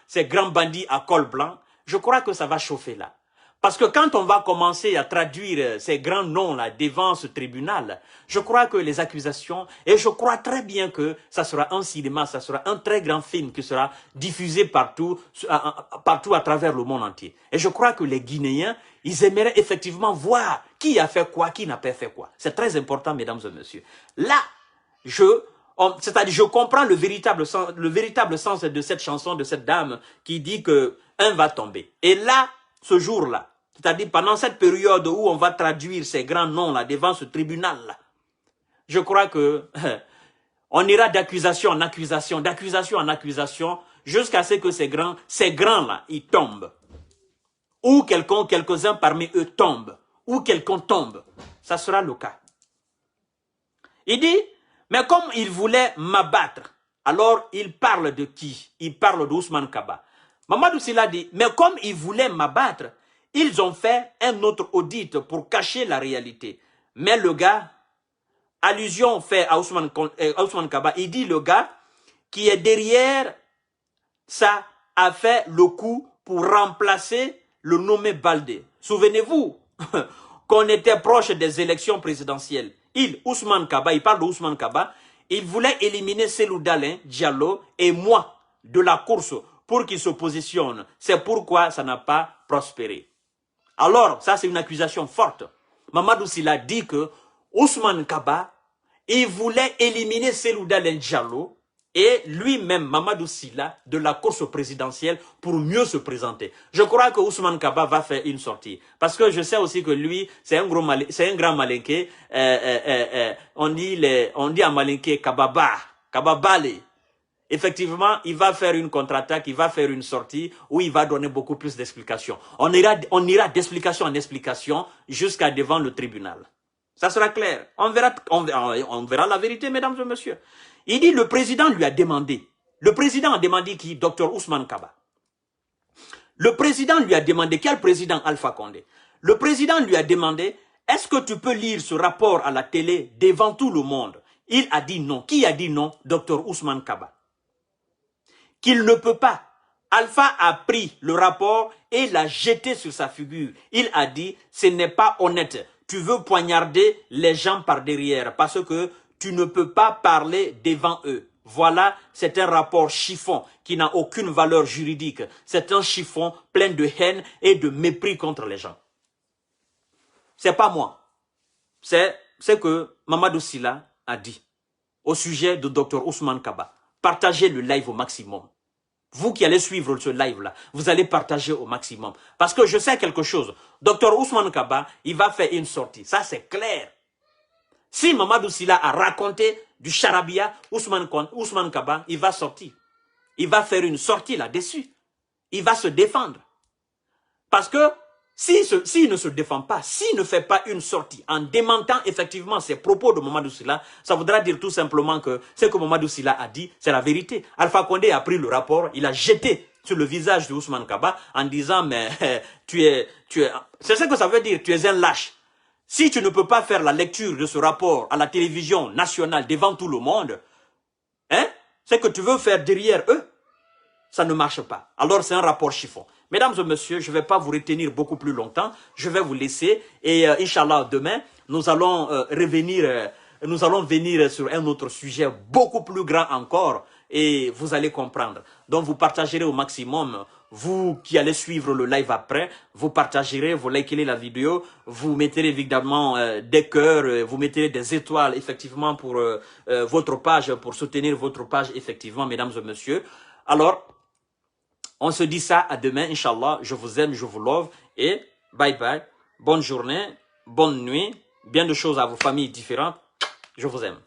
bandits à col blanc, je crois que ça va chauffer là. Parce que quand on va commencer à traduire ces grands noms-là devant ce tribunal, je crois que les accusations, et je crois très bien que ça sera un cinéma, ça sera un très grand film qui sera diffusé partout à travers le monde entier. Et je crois que les Guinéens, ils aimeraient effectivement voir qui a fait quoi, qui n'a pas fait quoi. C'est très important, mesdames et messieurs. Là, c'est-à-dire je comprends le véritable sens de cette chanson, de cette dame qui dit que un va tomber. Et là, ce jour-là, c'est-à-dire pendant cette période où on va traduire ces grands noms-là devant ce tribunal-là, je crois que on ira d'accusation en accusation, d'accusation en accusation, jusqu'à ce que ces grands-là, ils tombent. Ou quelques-uns parmi eux tombent, ou quelqu'un tombe. Ça sera le cas. Il dit, mais comme il voulait m'abattre, alors il parle de qui? Il parle d'Ousmane Kaba. Mamadou Sylla dit, mais comme ils voulaient m'abattre, ils ont fait un autre audit pour cacher la réalité. Mais le gars allusion fait à Ousmane Kaba. Il dit le gars qui est derrière ça a fait le coup pour remplacer le nommé Baldé. Souvenez-vous qu'on était proche des élections présidentielles. Ousmane Kaba, il parle d'Ousmane Kaba, il voulait éliminer Cellou Dalein, Diallo et moi de la course pour qu'il se positionne. C'est pourquoi ça n'a pas prospéré. Alors, ça c'est une accusation forte. Mamadou Sylla dit que Ousmane Kaba, il voulait éliminer Cellou Dalein Diallo et lui-même, Mamadou Sylla, de la course présidentielle pour mieux se présenter. Je crois que Ousmane Kaba va faire une sortie. Parce que je sais aussi que lui, c'est un grand malinqué. On dit à malinqué Kababale. Effectivement, il va faire une contre-attaque, il va faire une sortie où il va donner beaucoup plus d'explications. On ira d'explication en explication jusqu'à devant le tribunal. Ça sera clair. On verra la vérité, mesdames et messieurs. Il dit le président lui a demandé. Le président a demandé qui? Dr Ousmane Kaba. Le président lui a demandé, quel président? Alpha Condé. Le président lui a demandé, est-ce que tu peux lire ce rapport à la télé devant tout le monde? Il a dit non. Qui a dit non? Dr Ousmane Kaba. Qu'il ne peut pas. Alpha a pris le rapport et l'a jeté sur sa figure. Il a dit, ce n'est pas honnête. Tu veux poignarder les gens par derrière parce que tu ne peux pas parler devant eux. Voilà, c'est un rapport chiffon qui n'a aucune valeur juridique. C'est un chiffon plein de haine et de mépris contre les gens. C'est pas moi. C'est ce que Mamadou Sylla a dit au sujet de Dr Ousmane Kaba. Partagez le live au maximum. Vous qui allez suivre ce live-là, vous allez partager au maximum. Parce que je sais quelque chose. Dr Ousmane Kaba, il va faire une sortie. Ça, c'est clair. Si Mamadou Sylla a raconté du charabia, Ousmane Kaba, il va sortir. Il va faire une sortie là-dessus. Il va se défendre. Parce que s'il ne se défend pas, s'il ne fait pas une sortie en démentant effectivement ces propos de Mamadou Sylla, ça voudra dire tout simplement que ce que Mamadou Sylla a dit, c'est la vérité. Alpha Condé a pris le rapport, il a jeté sur le visage de Ousmane Kaba en disant, mais c'est ce que ça veut dire, tu es un lâche. Si tu ne peux pas faire la lecture de ce rapport à la télévision nationale devant tout le monde, hein, c'est que tu veux faire derrière eux, ça ne marche pas. Alors c'est un rapport chiffon. Mesdames et messieurs, je ne vais pas vous retenir beaucoup plus longtemps. Je vais vous laisser et Inch'Allah, demain, nous allons nous allons venir sur un autre sujet beaucoup plus grand encore et vous allez comprendre. Donc vous partagerez au maximum. Vous qui allez suivre le live après, vous partagerez, vous likerez la vidéo, vous mettrez évidemment des cœurs, vous mettrez des étoiles effectivement pour votre page, pour soutenir votre page effectivement, mesdames et messieurs. Alors, on se dit ça à demain, Inch'Allah. Je vous aime, je vous love et bye bye. Bonne journée, bonne nuit, bien de choses à vos familles différentes. Je vous aime.